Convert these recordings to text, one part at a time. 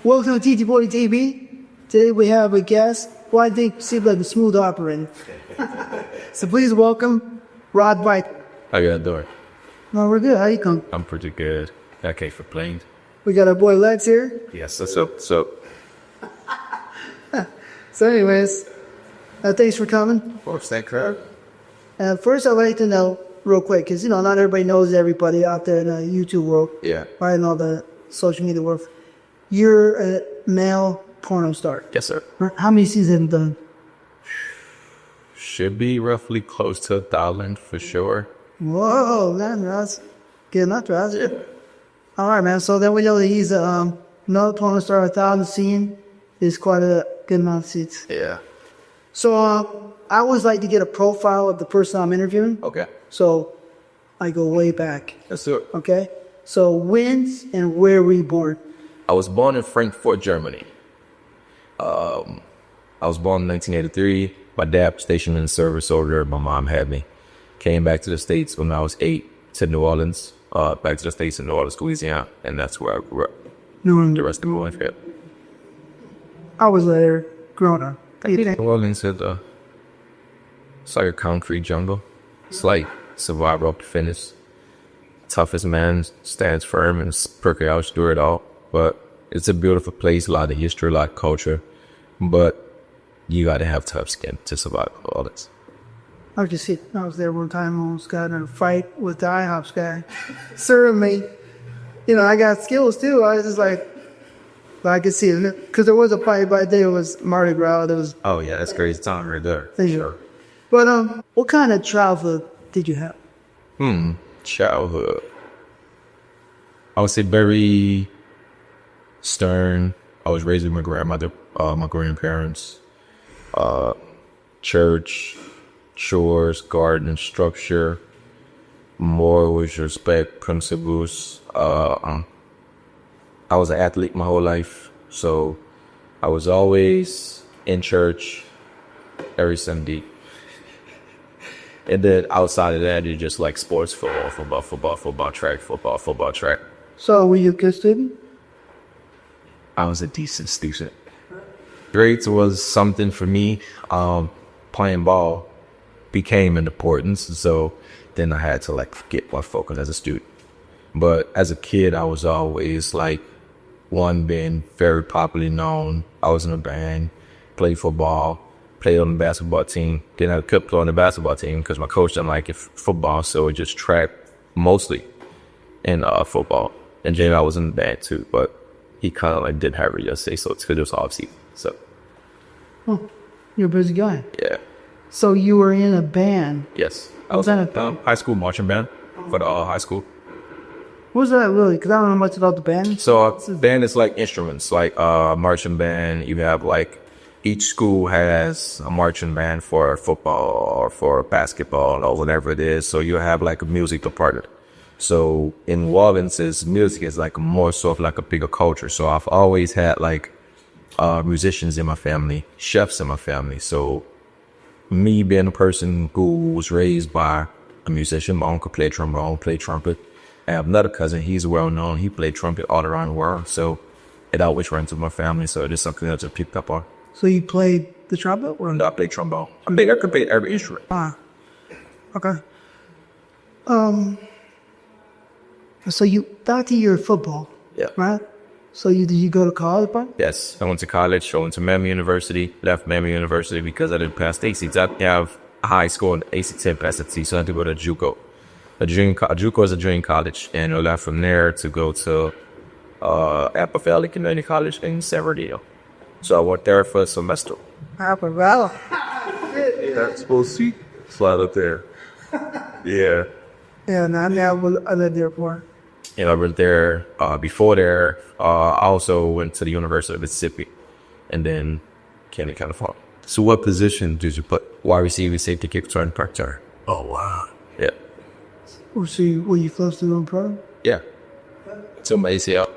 Welcome to TTBoy TV. Today we have a guest who I think seems like a smooth operator. So please welcome Rod White. How you doing? No, we're good. How you come? I'm pretty good. I can't complain. We got our boy Lex here. Yes, so. So anyways, thanks for coming. Of course, thank you. First I'd like to know real quick, because not everybody knows everybody out there in the YouTube world. Yeah. Right, in all the social media world. You're a male porno star. Yes, sir. How many seasons have you done? Should be roughly close to 1,000 for sure. Whoa, man, that's good enough, right? Yeah. All right, man. So then we know that he's another porno star. 1,000 scene is quite a good amount of seats. Yeah. So I always like to get a profile of the person I'm interviewing. Okay. So I go way back. Yes, sir. Okay. So when and where were you born? I was born in Frankfurt, Germany. I was born in 1983. My dad was stationed in the service over there. My mom had me. Came back to the States when I was 8 to New Orleans. Back to the States in New Orleans, Louisiana. And that's where I grew up. The rest of my life, yeah. I was there growing up. New Orleans is it's like a concrete jungle. It's like survival up to finish. Toughest man stands firm and perky out through it all. But it's a beautiful place, a lot of history, a lot of culture. But you gotta have tough skin to survive all this. I was just sitting. I was there one time, almost got in a fight with the IHOPs guy. Serving me. I got skills too. I was just like, I could see it. Because there was a fight, but I think it was Mardi Gras. There was. Oh yeah, that's crazy time right there. Sure. But what kind of childhood did you have? Childhood. I would say very stern. I was raised with my grandmother, my grandparents, church, chores, garden, structure, morals, respect, principles. I was an athlete my whole life, so I was always in church every Sunday. And then outside of that, it's just like sports, football, track. So were you a good student? I was a decent student. Grades was something for me. Playing ball became an importance, so then I had to get my focus as a student. But as a kid, I was always being very popularly known. I was in a band, played football, played on the basketball team. Then I could play on the basketball team because my coach didn't like football, so it just track mostly in football. And then I was in the band too, but he kind of didn't have it just say so because it was off season. So. You're a busy guy. Yeah. So you were in a band. Yes. I was in a high school marching band for the high school. What was that really? Because I don't know much about the band. So band is like instruments, like marching band. You have each school has a marching band for football or for basketball or whatever it is. So you have a music department. So in New Orleans, music is more so of a bigger culture. So I've always had musicians in my family, chefs in my family. So me being a person who was raised by a musician, my uncle played trombone, played trumpet. I have another cousin, he's well known. He played trumpet all around the world. So it always runs with my family. So it is something that I picked up on. So you played the trumpet? Or? No, I played trombone. I think I could play every instrument. Okay. So back to your football. Yeah. Right? So did you go to college, bro? Yes, I went to college. I went to Miami University. Left Miami University because I didn't pass the ACTs. I didn't have a high score in the ACT 10 pass the so I had to go to JUCO. A JUCO is a junior college, and I left from there to go to Apple Valley Community College in San Bernardino. So I went there for a semester. Apple Valley. That's supposed to slide up there. Yeah. Yeah, I lived there before. And I went there. Before there, I also went to the University of Mississippi, and then came to California. So what position did you play? Wide receiver, safety, kick return, punt return. Oh, wow. Yeah. Were you close to going pro? Yeah. To my ACL.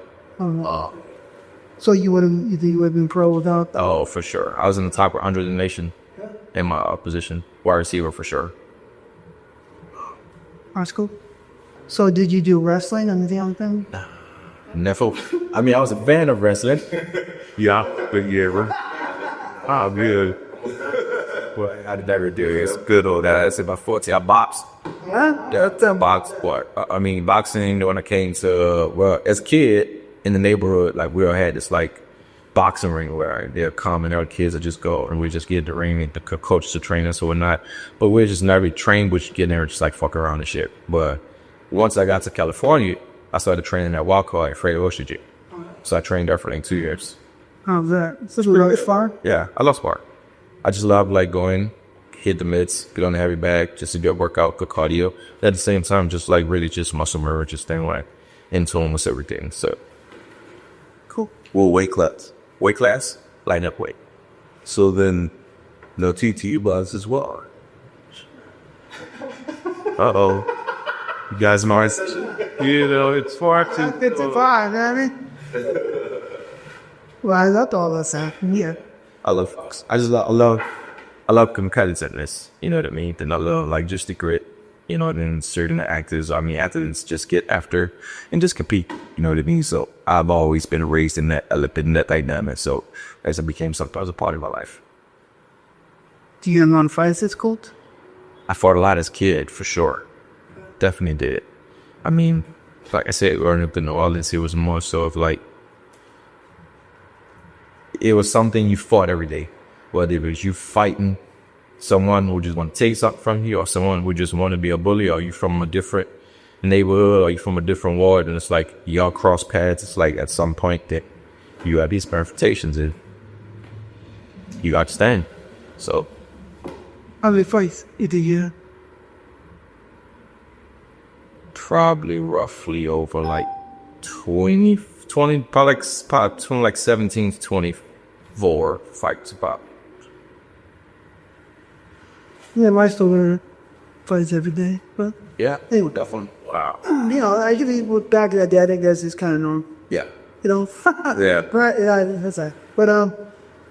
So you think you would have been pro without? Oh, for sure. I was in the top 100 in the nation in my position. Wide receiver for sure. That's cool. So did you do wrestling or anything like that? Never. I mean, I was a fan of wrestling. Yeah, but yeah, bro. Ah, good. Well, I never do it. It's good old that. It's about 40. I boxed. Huh? That's a box sport. I mean, boxing, when I came to, well, as a kid in the neighborhood, like we all had this like boxing ring where they're common, our kids would just go and we just get in the ring and the coaches to train us or whatnot. But we're just never trained, we just get in there and just like fuck around and shit. But once I got to California, I started training at Walcott at Fred Ocean Gym. So I trained there for like 2 years. How's that? Is this really far? Yeah, I love sport. I just love like going, hit the mitts, get on the heavy bag, just to get workout, good cardio. At the same time, just like really just muscle memory, just staying like in tune with everything. So Cool. Well, weight class. weight class, line up weight. So then, no TT buzz as well. Uh-oh. You guys know it's, you know, it's far too... 55, you know what I mean? Well, I thought all that's happening. Yeah. I love fox. I love competitiveness. You know what I mean? Then I love like just the grit. You know, then certain athletes just get after and just compete. You know what I mean? So I've always been raised in that dynamic. So as it became something that was a part of my life. Do you have on facets, Colt? I fought a lot as a kid, for sure. Definitely did. I mean, like I said, growing up in New Orleans, it was more so of like, it was something you fought every day. Whether it was you fighting someone who just want to take something from you, or someone who just want to be a bully, or you from a different neighborhood, or you from a different ward, and it's like y'all cross paths. It's like at some point that you have these confrontations and you understand. So How many fights you did you? probably roughly over like 20, probably between like 17 to 24 fights about. Yeah, my still fights every day, but Yeah, anyway. definitely. Wow. You know, I usually look back at that. I think that's just kind of normal. Yeah. You know. Yeah. Right. Yeah, that's right. But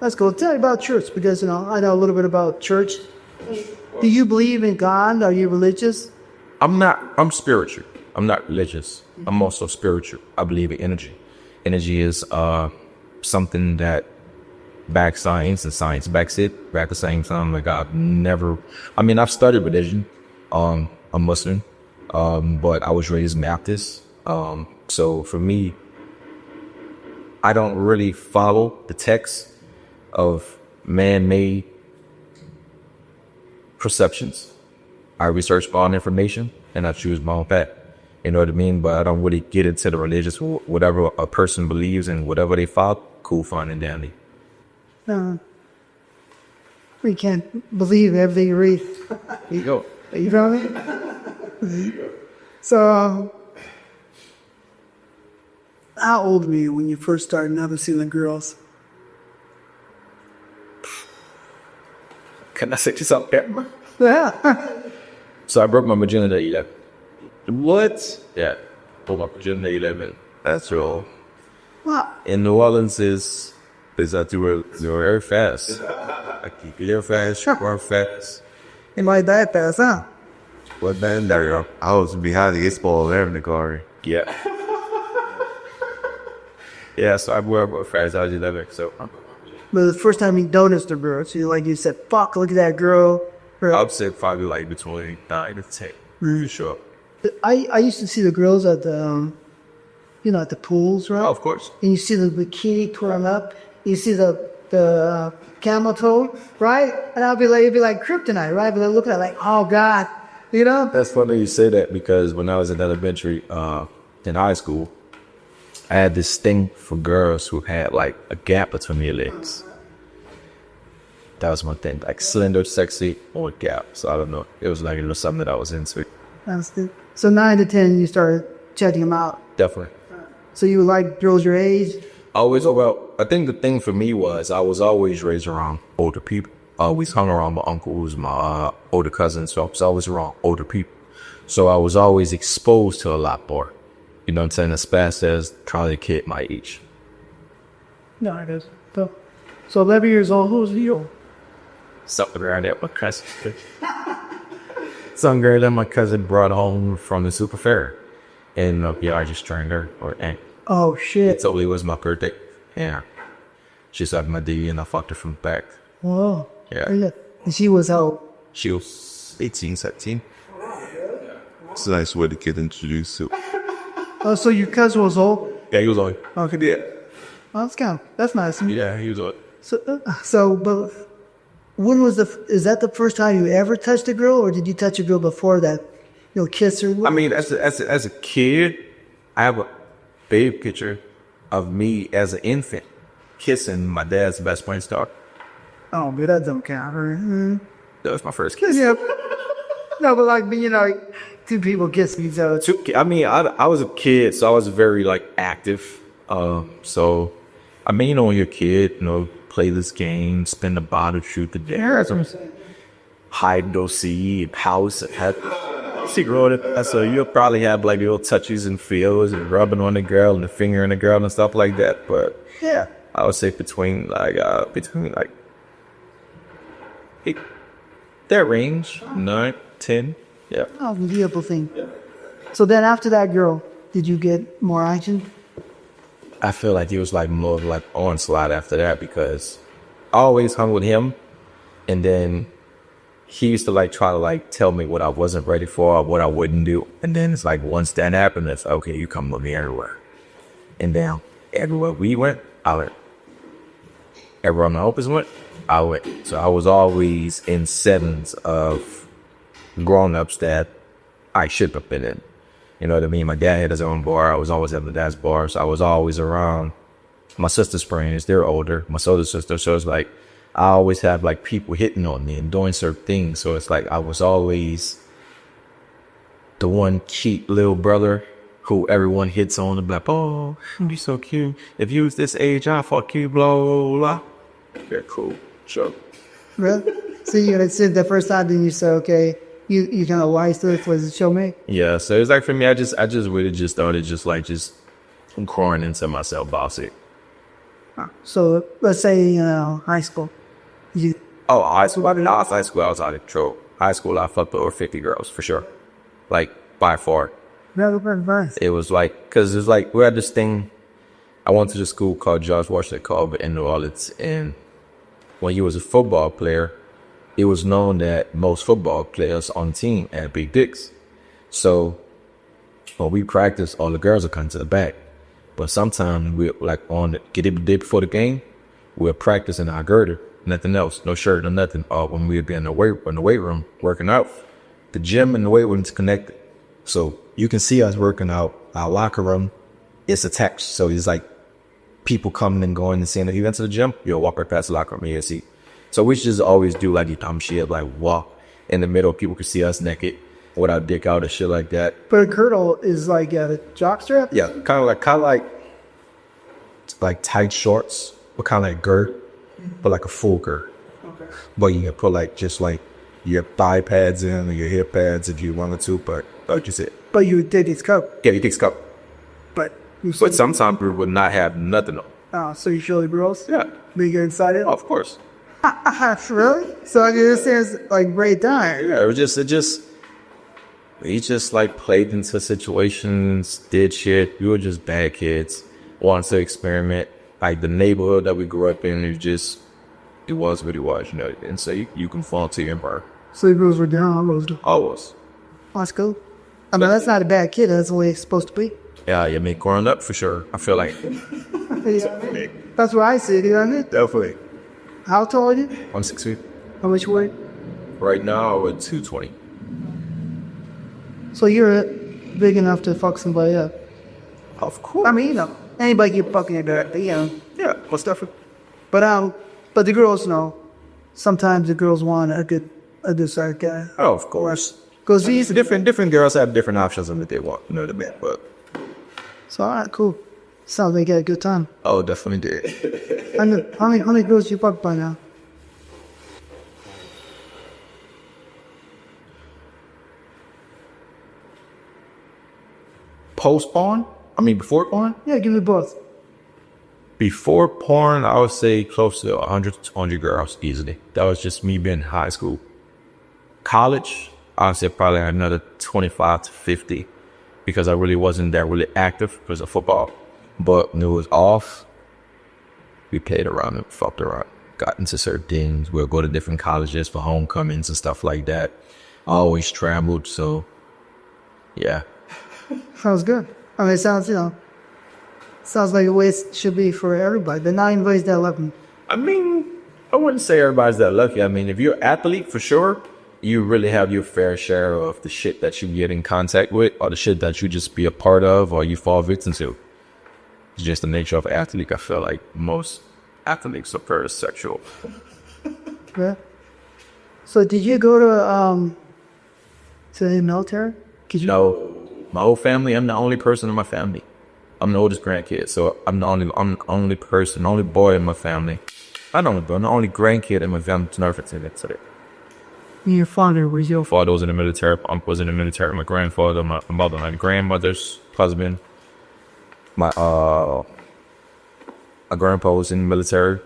let's go. Tell me about church because I know a little bit about church. Do you believe in God? Are you religious? I'm spiritual. I'm not religious. I'm also spiritual. I believe in energy. Energy is something that backs science and science backs it. But at the same time, like I've studied religion. I'm Muslim. But I was raised Baptist. So for me, I don't really follow the text of man-made perceptions. I research my own information and I choose my own path. You know what I mean? But I don't really get into the religious, whatever a person believes and whatever they follow, cool, fun, and dandy. We can't believe everything you read. Here you go. You feel me? So, how old were you when you first started never seeing the girls? Can I say this up there? Yeah. So I broke my virginity at 11. What? Yeah. Broke my virginity at 11. That's all. Well, In New Orleans is That you were very fast. I keep it real fast, run fast. it might that fast, huh? what then? There you go. I was behind the 8-ball there in the car. Yeah. Yeah, so I broke fast. I was 11, so. But the first time you noticed a girl, so you said, fuck, look at that girl. I'd say probably like between 9 to 10. For sure. I used to see the girls at the, at the pools, right? Oh, of course. And you see the bikini twirling up. You see the camel toe, right? And it'd be like kryptonite, right? But they're looking at it like, oh God, That's funny you say that because when I was in elementary, in high school, I had this thing for girls who had like a gap between their legs. That was my thing, like slender, sexy, or a gap. So I don't know. It was like a little something that I was into. That's good. So 9 to 10, you started checking them out. Definitely. So you like girls your age? I think the thing for me was I was always raised around older people. I always hung around my uncles, my older cousins. So I was always around older people. So I was always exposed to a lot more. You know what I'm saying? As fast as probably a kid my age. No, it is. So 11 years old, who was you? Something around that my cousin. Some girl that my cousin brought home from the super fair. And I just trained her. Oh shit. It totally was my birthday. Yeah. She sucked my D and I fucked her from the back. Whoa. Yeah. And she was how? She was 18, 17. It's a nice way to get introduced to. Oh, so your cousin was old? Yeah, he was on. Okay. Yeah. Oh, that's nice. Yeah, he was on. But when was is that the first time you ever touched a girl, or did you touch a girl before that? You know, kiss her? I mean, as a kid, I have a big picture of me as an infant kissing my dad's best friend's daughter. Oh, but that don't count. Mm-hmm. That was my first kiss. Yeah. No, but like, you know, two people kissing each other. I mean, I was a kid, so I was very like active. So I mean, you know, when you're a kid, you know, play this game, spin the bottle, shoot the dare, hide and go seek, house, and had see growing up. So you'll probably have like little touches and feels and rubbing on the girl and the finger on the girl and stuff like that. But Yeah. I would say between their range, 9, 10. Yeah. Oh, beautiful thing. So then after that girl, did you get more action? I feel like it was like more of like onslaught after that because I always hung with him, and then he used to like try to like tell me what I wasn't ready for or what I wouldn't do. And then it's like once that happened, it's okay, you come with me everywhere. And then everywhere we went, I went. Everywhere my opens went, I went. So I was always in settings of grown-ups that I should have been in. You know what I mean? My dad had his own bar. I was always at the dad's bar. So I was always around. My sister's friends, they're older. My older sister. So it's like, I always have like people hitting on me and doing certain things. So it's like, I was always the one cute little brother who everyone hits on and be like, oh, you're so cute. If you was this age, I'll fuck you, blah, blah, blah. Yeah, cool. Sure. Really? So you said the first time, then you said, okay, you kind of wise to it for the show me? Yeah, so it's like for me, I just really just started crying into myself, bossy. So let's say, high school. High school? I was out of control. High school, I fucked over 50 girls, for sure. Like, by far. It was like, because it's like, we had this thing, I went to the school called George Washington College in New Orleans, and when you was a football player, it was known that most football players on the team had big dicks. So when we practice, all the girls would come to the back. But sometimes we like get it the day before the game, we'll practice in our girder, nothing else, no shirt, no nothing. When we'd be in the weight room working out, the gym and the weight room is connected. So you can see us working out. Our locker room, it's attached. So it's like people coming and going and seeing that you went to the gym, you'll walk right past the locker room and you'll see. So we just always do like dumb shit, like walk in the middle, people can see us naked with our dick out and shit like that. But a girdle is like a jock strap? Yeah, kind of like tight shorts, but kind of like girt, but like a full girt. Okay. But you can put like just like your thigh pads in or your hip pads if you wanted to, but that's just it. But you did this cup? Yeah, your dick's cup. But sometimes we would not have nothing on. Oh, so you show the girls? Yeah. But you're excited? Oh, of course. Really? So I understand like great time. Yeah, we just like played into situations, did shit. We were just bad kids, wanted to experiment. Like the neighborhood that we grew up in, it was what it was, you know. And so you can fall to your bar. So the girls were down almost. Always. Oh, that's cool. I mean, that's not a bad kid. That's the way it's supposed to be. Yeah, you make growing up for sure. I feel like. That's what I said, you know what I mean? Definitely. How tall are you? I'm 6 feet. How much weight? Right now, we're 220. So you're big enough to fuck somebody up? Of course. I mean, you know, anybody get fucking it up, you know. Yeah, most definitely. But the girls know. Sometimes the girls want a good size guy. Oh, of course. Because these different girls have different options on what they want. You know what I mean? But so all right, cool. Sounds like you had a good time. Oh, definitely did. How many girls you fucked by now? Post porn? I mean, before porn? Yeah, give me both. Before porn, I would say close to 100 to 200 girls easily. That was just me being in high school. College, I would say probably another 25 to 50 because I really wasn't that really active because of football. But when it was off, we played around and fucked around. Got into certain things. We'll go to different colleges for homecomings and stuff like that. I always traveled, so yeah. Sounds good. I mean, it sounds, sounds like the way it should be for everybody. They're not anybody's that lucky. I mean, I wouldn't say everybody's that lucky. I mean, if you're an athlete, for sure, you really have your fair share of the shit that you get in contact with, or the shit that you just be a part of, or you fall victim to. It's just the nature of athlete. I feel like most athletes are very sexual. Yeah. So did you go to the military? No, my whole family, I'm the only person in my family. I'm the oldest grandkid, so I'm the only person, the only boy in my family. I don't know, but I'm the only grandkid in my family to never fit into it. Your father was your Father was in the military, my uncle was in the military, my grandfather, my mother, my grandmother's husband. My grandpa was in the military,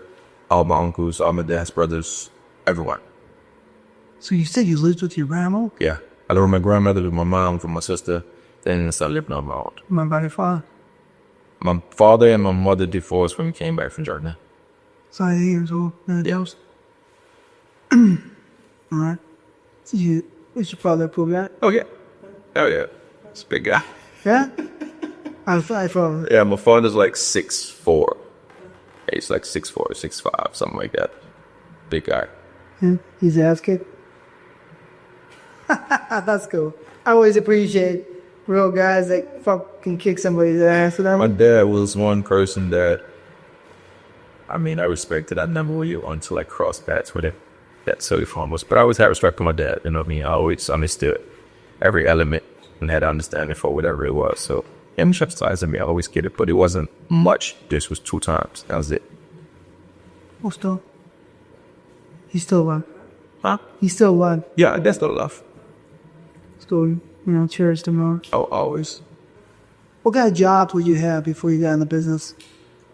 all my uncles, all my dad's brothers, everyone. So you said you lived with your grandma? Yeah. I lived with my grandmother, with my mom, with my sister, then I started living on my own. My body father. My father and my mother divorced when we came back from Jordan. So 8 years old. Yes. Alright. So is your father pull back? Oh, yeah. Oh, yeah. It's a big guy. Yeah? I'm 5'4". Yeah, my father's like 6'4". He's like 6'4", 6'5", something like that. Big guy. Yeah, he's ass kicked. That's cool. I always appreciate real guys that fucking kick somebody's ass. My dad was one person that, I mean, I respected. I never knew until I crossed paths with him. That's so foremost. But I always had respect for my dad. You know what I mean? I always understood every element and had understanding for whatever it was. So him chastising me, I always get it. But it wasn't much. This was 2 times. That was it. Oh, still. He's still alive. Huh? He's still alive. Yeah, that's still love. Still, cherish the most. Oh, always. What kind of jobs would you have before you got in the business?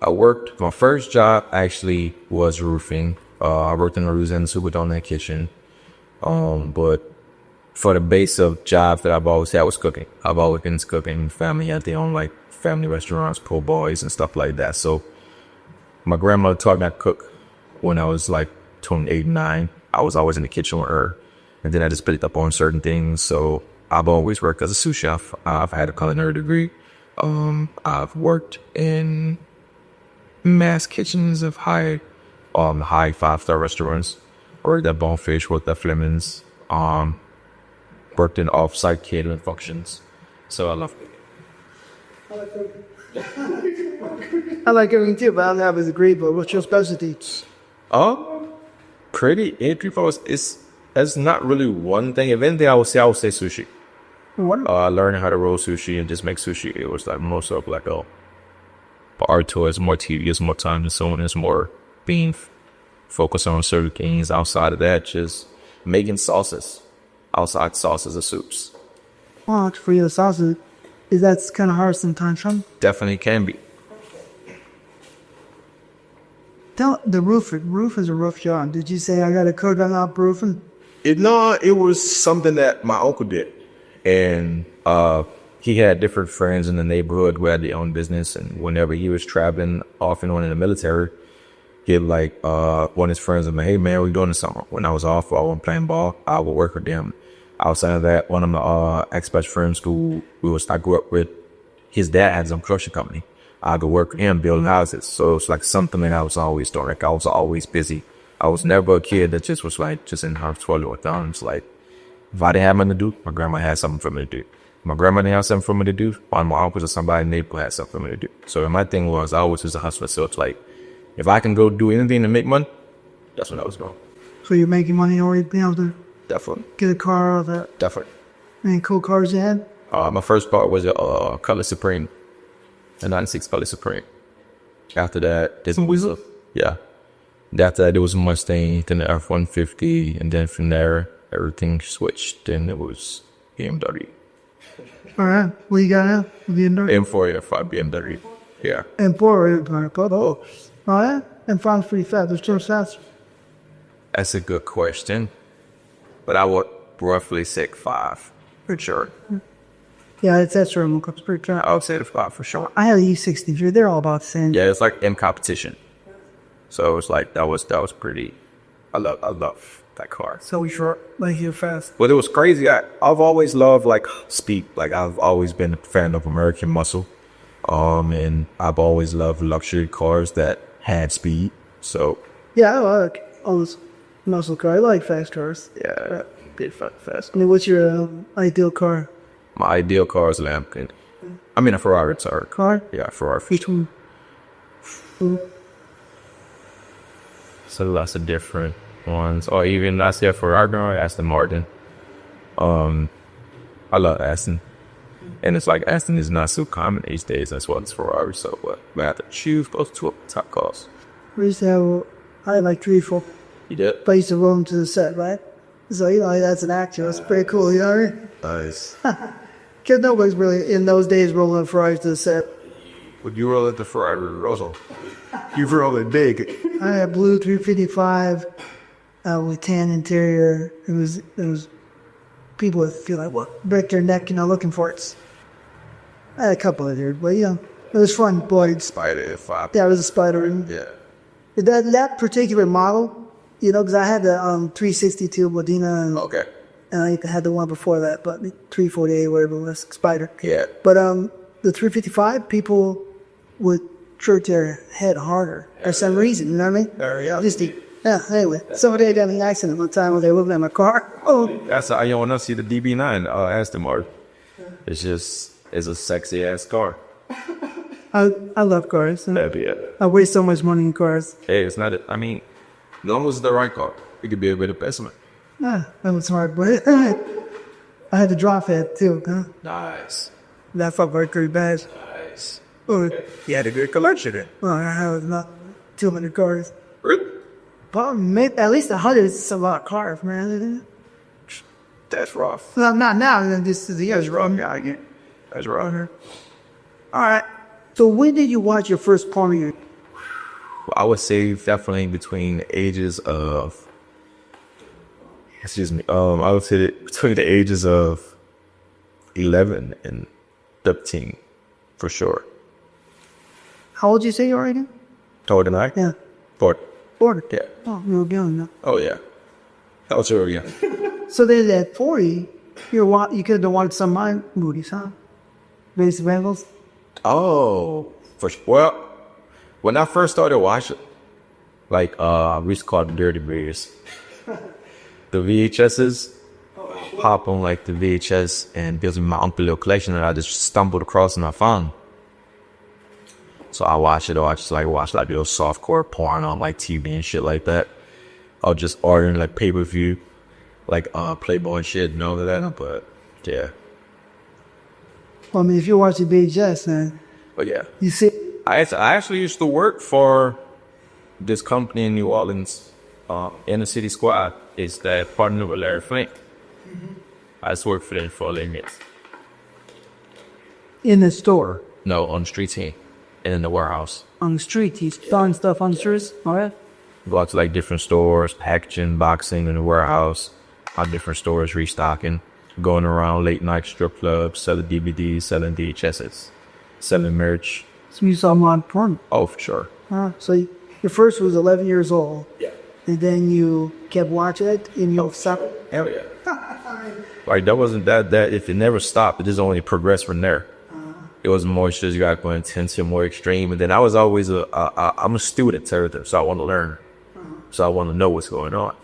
I worked, my first job actually was roofing. I worked in a Louisiana Superdome kitchen. But for the base of jobs that I've always had was cooking. I've always been cooking. Family had their own like family restaurants, po' boys and stuff like that. So my grandmother taught me how to cook when I was like 28, 9. I was always in the kitchen with her. And then I just picked up on certain things. So I've always worked as a sous chef. I've had a culinary degree. I've worked in mass kitchens of high 5-star restaurants. Worked at Bonefish, worked at Fleming's. Worked in off-site catering functions. So I love it. I like cooking too, but I don't have a degree. But what's your specialty? Pretty entry for us. It's not really one thing. If anything, I would say sushi. What? Learning how to roll sushi and just make sushi. It was like most of like a art tour. It's more tedious, more time and so on. It's more being focused on certain things. Outside of that, just making sauces. Outside sauces or soups. Well, for your sauces, is that kind of hard sometimes, huh? Definitely can be. Tell the roofer. Roof is a rough job. Did you say I got to cook on up roofing? It was something that my uncle did. And he had different friends in the neighborhood who had their own business. And whenever he was traveling off and on in the military, he'd like one of his friends would be, hey man, what you doing this summer? When I was off, I wasn't playing ball, I would work with them. Outside of that, one of my ex-best friends who I grew up with, his dad had some construction company. I could work with him building houses. So it's like something that I was always doing. Like I was always busy. I was never a kid that just was like just in her swallow with thumbs. Like if I didn't have nothing to do, my grandma had something for me to do. If my grandma didn't have something for me to do, one of my uncles or somebody in the neighborhood had something for me to do. So my thing was I always was a hustler. So it's like if I can go do anything to make money, that's what I was going. So you're making money already being able to Definitely. get a car or that? Definitely. Any cool cars you had? My first car was a Color Supreme, a 96 Color Supreme. After that, yeah. After that, it was a Mustang, then the F-150, and then from there, everything switched. Then it was BMW. All right. What you got now? M4, F5 BMW. Yeah. M4, oh yeah? M5's pretty fast. It's still fast. That's a good question. But I would roughly say 5, for sure. Yeah, that's real cups pretty dry. I would say the 5 for sure. I had a E63. They're all about the same. Yeah, it's like in competition. So it's like that was pretty. I love that car. So short, like you're fast. But it was crazy. I've always loved like speed. Like I've always been a fan of American muscle. And I've always loved luxury cars that had speed. So Yeah, I like all those muscle cars. I like fast cars. yeah, bit fast. I mean, what's your ideal car? My ideal car is a Lamborghini. I mean a Ferrari. Sorry. Car? Yeah, Ferrari. Which one? So lots of different ones. Or even I say a Ferrari or Aston Martin. I love Aston. And it's like Aston is not so common these days. That's what it's Ferrari. So what? I have to choose those two top cars. We used to have, I had like 3 or 4. You did? But I used to roll them to the set, right? So, you know, that's an actor. That's pretty cool, you know what I mean? Nice. Because nobody's really, in those days, rolling Ferraris to the set. Would you roll it the Ferrari, Russell? You roll it big. I had blue 355 with tan interior. It was people would feel like, what, break their neck, you know, looking for it. I had a couple of there, but, you know, it was fun, boy. Spider 5. Yeah, it was a Spider. Yeah. That particular model, you know, because I had the 362 Modena, and, Okay. and I had the one before that, but 348, whatever it was, Spider. Yeah. But the 355, people would jerk their head harder for some reason, you know what I mean? There you go. Yeah, anyway. Somebody had an accident one time when they were looking at my car. Oh, That's I want to see the DB9 Aston Martin. It's a sexy ass car. I love cars. Yeah. I waste so much money in cars. Hey, it's not. I mean, as long as it's the right car, it could be a bit of investment. That was hard, but I had to drop it too. Huh? Nice. That felt very bad. Nice. Oh, You had a good collection then. well, I have not 200 cars. Really? But maybe at least 100 is a lot of cars, man. That's rough. Well, not now. This is the years wrong. Yeah, I get. That's wrong. All right. So when did you watch your first porn movie? I would say definitely between the ages of. Excuse me. I would say that between the ages of 11 and 13, for sure. How old did you say you were again? Taller than I? Yeah. 40. 40. Yeah. Oh, you were young, no? Oh yeah. Oh sure, yeah. So then at 40, you could have watched some of my movies, huh? Basic Vandals? Oh, well, when I first started watching, like we used to call them dirty beers. The VHSs, pop on like the VHS, and built my uncle little collection that I just stumbled across and I found. So I watch it, or I just like watch like little softcore porn on like TV and shit like that. Or just ordering like pay-per-view, like Playboy and shit and all of that. But yeah. Well, I mean, if you're watching VHS, man, But yeah. you see. I actually used to work for this company in New Orleans, Inner City Squad. It's that partner with Larry Flint. I just worked for them for 11 years. In the store, No, on the street team and in the warehouse. on the street, he's selling stuff on the streets. All right. Go out to like different stores, packaging, boxing in the warehouse, on different stores, restocking, going around late night strip clubs, selling DVDs, selling VHSs, selling merch. So you saw him on porn. Oh, for sure. So your first was 11 years old. Yeah. And then you kept watching it and you stopped. Hell yeah. Like that wasn't that if it never stopped, it just only progressed from there. It was more just you got more intense and more extreme. And then I was always I'm a student to everything, so I want to learn. So I want to know what's going on.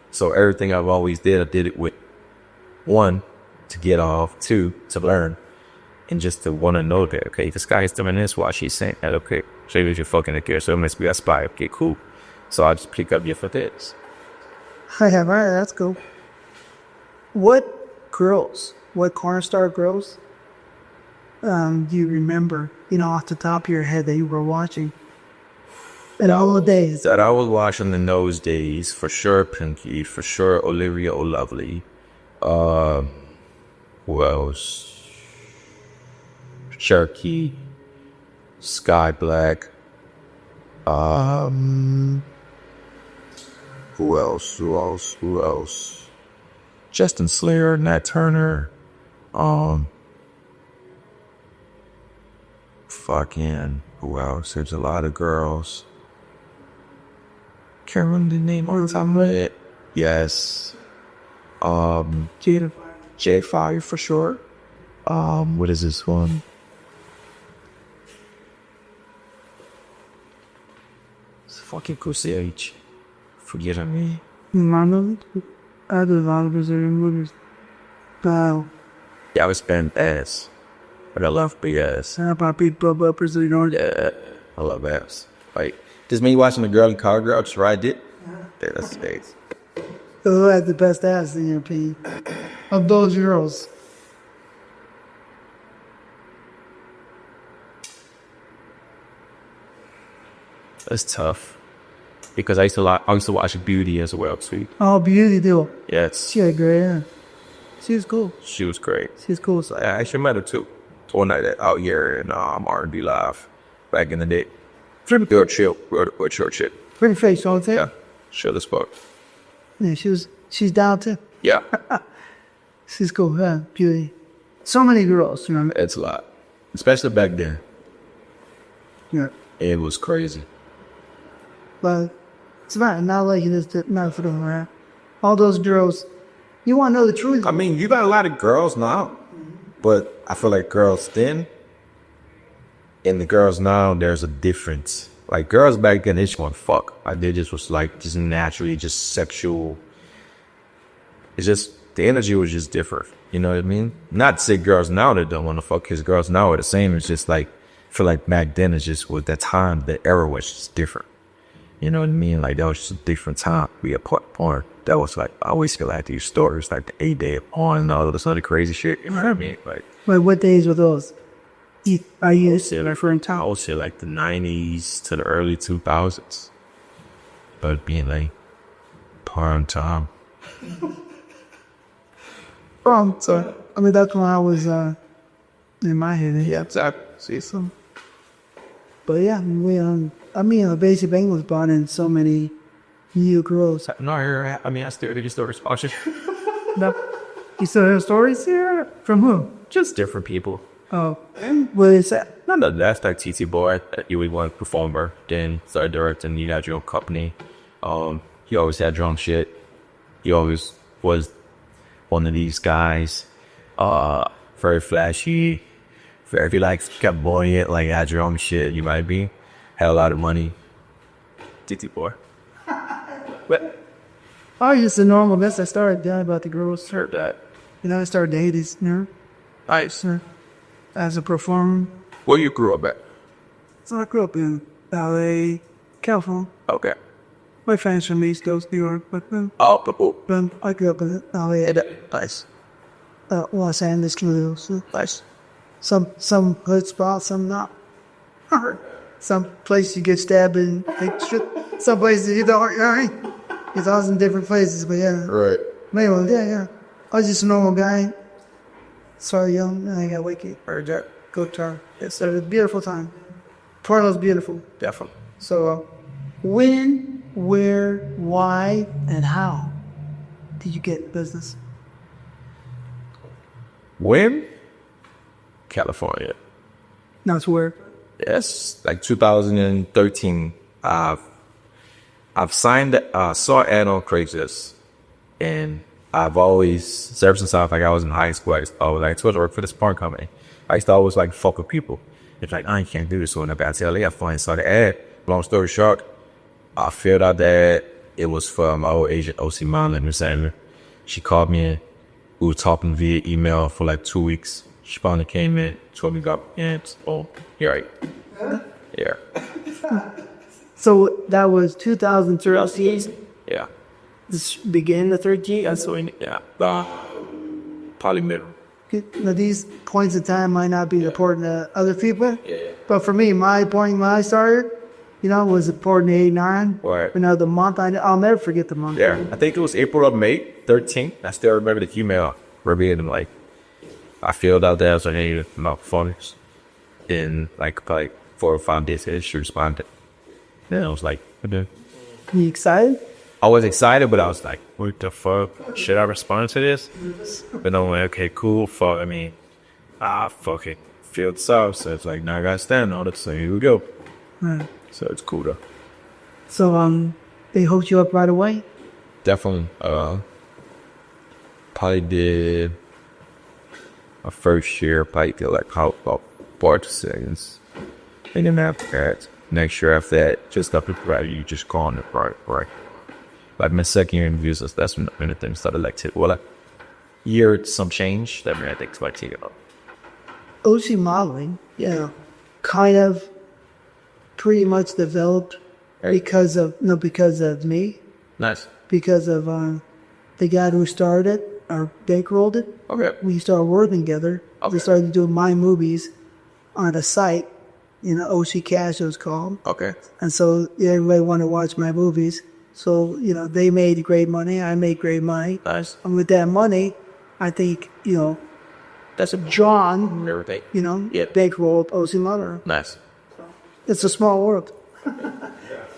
So everything I've always did, I did it with 1, to get off, 2, to learn, and just to want to know that, okay, this guy is doing this, why she's saying that, okay, so you're fucking a kid, so it must be a spy, okay, cool. So I just pick up you for this. I have, all right, that's cool. What corner star girls do you remember, off the top of your head that you were watching? In all the days. That I was watching in those days, for sure Pinky, for sure Olivia O'Lovely. Who else? Cherokee, Sky Black. Who else? Justin Slayer, Nat Turner. fucking, who else? There's a lot of girls. Can't remember the name on the top of my head. Yes. Jade Fire for sure. What is this one? It's fucking Crusadge. Forget me. Mano, I do a lot of Brazilian movies. Wow. Yeah, I was spend ass. But I love BS. I probably Bubba Brazilian. Yeah, I love ass. Like, just me watching the girl in Car Girl ride it. Yeah, that's space. Who had the best ass in your opinion? Of those girls. That's tough. Because I used to watch Beauty as well too. Oh, Beauty too. Yes. She had great hair. She was cool. She was great. She was cool. So I actually met her too. One night out here in R&B Live back in the day. Pretty good chill. Real short shit. Pretty face, don't you? Yeah. Chill as fuck. Yeah, she's down too. Yeah. She's cool, yeah, Beauty. So many girls, you know. It's a lot. Especially back then. Yeah. It was crazy. But it's not like it is not for them, right? All those girls, you want to know the truth. I mean, you got a lot of girls now. But I feel like girls then and the girls now, there's a difference. Like, girls back then, they just want to fuck. Like, they just was like, just naturally, just sexual. It's just, the energy was just different. You know what I mean? Not to say girls now that don't want to fuck, because girls now are the same. It's just like, I feel like back then, it's just with that time, the era was just different. You know what I mean? Like, that was just a different time. We had porn. That was like, I always feel like these stories, like the A-Day of porn and all this other crazy shit. You know what I mean? Like, Wait, what days were those? Are you shit like for I would say like the 90s to the early 2000s. But being like porn time. So I mean that's when I was in my head. Yeah, exactly. See some. But yeah, we Basic Bang was brought in so many new girls. No, I still do stories. No. You still hear stories here? From who? Just different people. Oh, what is that? No, that's like TTBoy. You would want performer, then started directing. You had your own company. He always had drum shit. He always was one of these guys. Very flashy. Very like kept buoyant, like had your own shit. You might be had a lot of money. TTBoy. But I was just a normal mess. I started down about the girls. heard that. I started dating, Nice. as a performer. Where you grew up at? So I grew up in LA, California. Okay. My family's from East Coast, New York, but Oh, I grew up in LA, nice. Los Angeles, so Nice. some hood spots, some not. Some places you get stabbed in, some places you don't. It's all in different places, but yeah. Right. Anyway, yeah. I was just a normal guy. Started young, and I got wicked. Heard that. Good time. It's a beautiful time. Portland's beautiful. Definitely. So, when, where, why, and how did you get in business? When? California. Now it's where? Yes, like 2013. I've signed, saw ad on Craigslist, and I've always, ever since I was in high school, I was supposed to work for this porn company. I used to always like fuck with people. It's like, I can't do this. So when I tell you, I finally saw the ad. Long story short, I filled out the ad. It was from my old agent, OC Marlin. She called me in. We were talking via email for like 2 weeks. She finally came in, told me, you're right. Yeah. So that was 2013. Yeah. This began the 13th. Yeah. Probably middle. Now, these points in time might not be important to other people. Yeah. But for me, my point when I started, was important to 89. Right. The month, I'll never forget the month. Yeah. I think it was April or May 13th. I still remember the email verbatim. Like, I filled out that. I was like, hey, my phone is. In like probably 4 or 5 days later, she responded. Then I was like, okay. You excited? I was excited, but I was like, what the fuck? Should I respond to this? But I'm like, okay, cool. Fuck. I mean, fuck it. field south. So it's like, now I got to stand on it. So here we go. Right. So it's cool though. So they hooked you up right away? Definitely. Probably did my first year, probably did like how about 4 seconds. And then after that, next year after that, just up to right, you just go on it right. Like my second year in views, that's when the things started like year some change. That I think it's like OC modeling, yeah, kind of pretty much developed because of me, nice. because of the guy who started it or bankrolled it. Okay. We started working together. Okay. We started doing my movies on a site, OC Cash it was called. Okay. And so everybody wanted to watch my movies. So, they made great money. I made great money. Nice. And with that money, I think, That's a John, everything. Yeah. bankrolled OC Modeling. Nice. It's a small world.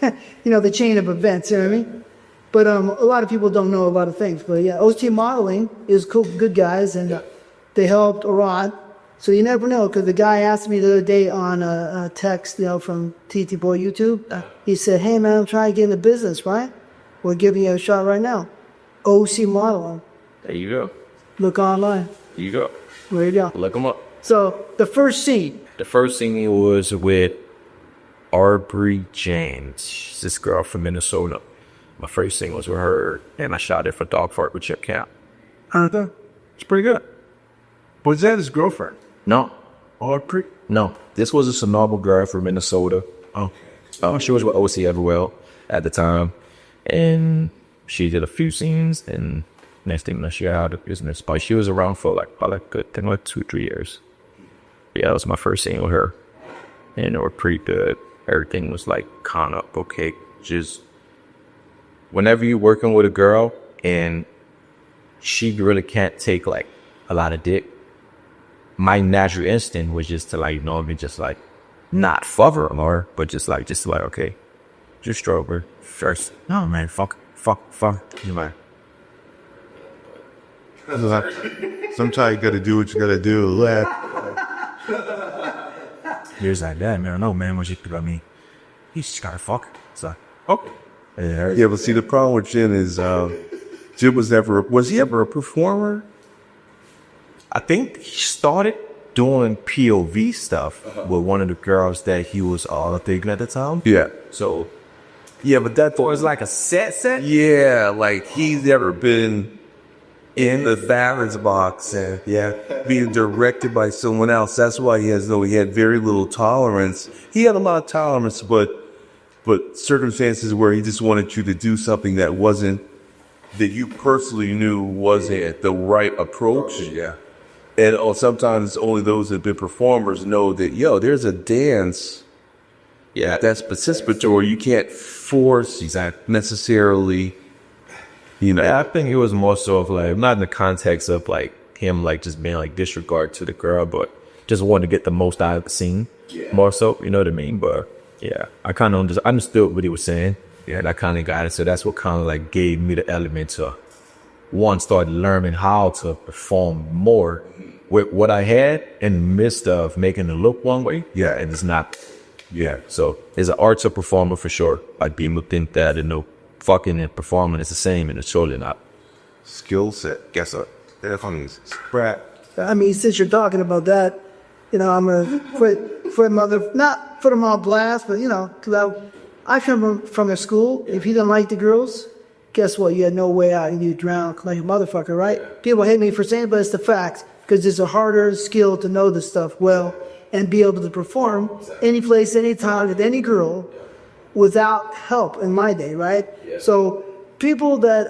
The chain of events, you know what I mean? But a lot of people don't know a lot of things. But yeah, OT Modeling is cool, good guys, and they helped a lot. So you never know, because the guy asked me the other day on a text, from TTBoy YouTube. He said, "Hey man, I'm trying to get into business, right? We're giving you a shot right now. OC Modeling. There you go. Look online. There you go. There you go." Look them up. So the first scene. The first scene was with Aubrey James. She's this girl from Minnesota. My first scene was with her, and I shot it for Dog Fart with Chip Camp. It's pretty good. Was that his girlfriend? No, Aubrey? no. This was a Sonoma girl from Minnesota. Okay. She was with OC Everwell at the time, and she did a few scenes, and next thing she got out of business. But she was around for like a good thing, like 2-3 years. Yeah, that was my first scene with her, and it was pretty good. Everything was like kind of okay. Just whenever you're working with a girl and she really can't take like a lot of dick, my natural instinct was just to like normally just like not fuck her more, but just like okay, just stroke her first. No man, fuck. You man. Sometimes you gotta do what you gotta do. Here's like that, man. No man, what you do about me? You just gotta fuck. So Okay. yeah, But see, the problem with Jin is, Jin was he ever a performer? I think he started doing POV stuff with one of the girls that he was thinking at the time. Yeah. So Yeah, but that was like a set. yeah, like he's never been in the balance box and being directed by someone else. That's why he had very little tolerance. He had a lot of tolerance, but circumstances where he just wanted you to do something that you personally knew wasn't the right approach. Yeah. And sometimes only those that have been performers know that, there's a dance that's participatory. You can't force necessarily, Yeah, I think it was more so of like, not in the context of like him like just being like disregard to the girl, but just wanting to get the most out of the scene. More so, you know what I mean? But yeah, I kind of understood what he was saying. Yeah, and I kind of got it. So that's what kind of like gave me the element to start learning how to perform more with what I had in the midst of making it look one way. Yeah, and it's not. Yeah, so it's an art to performer for sure. Like people think that fucking and performing is the same, and it's surely not. Skill set. Guess what? Sprat. I mean, since you're talking about that, I'm gonna not put them on blast, but because I come from a school. If you didn't like the girls, guess what? You had no way out, and you drown like a motherfucker, right? People hate me for saying it, but it's the fact, because it's a harder skill to know this stuff well and be able to perform any place, any time with any girl without help. In my day, right? So people that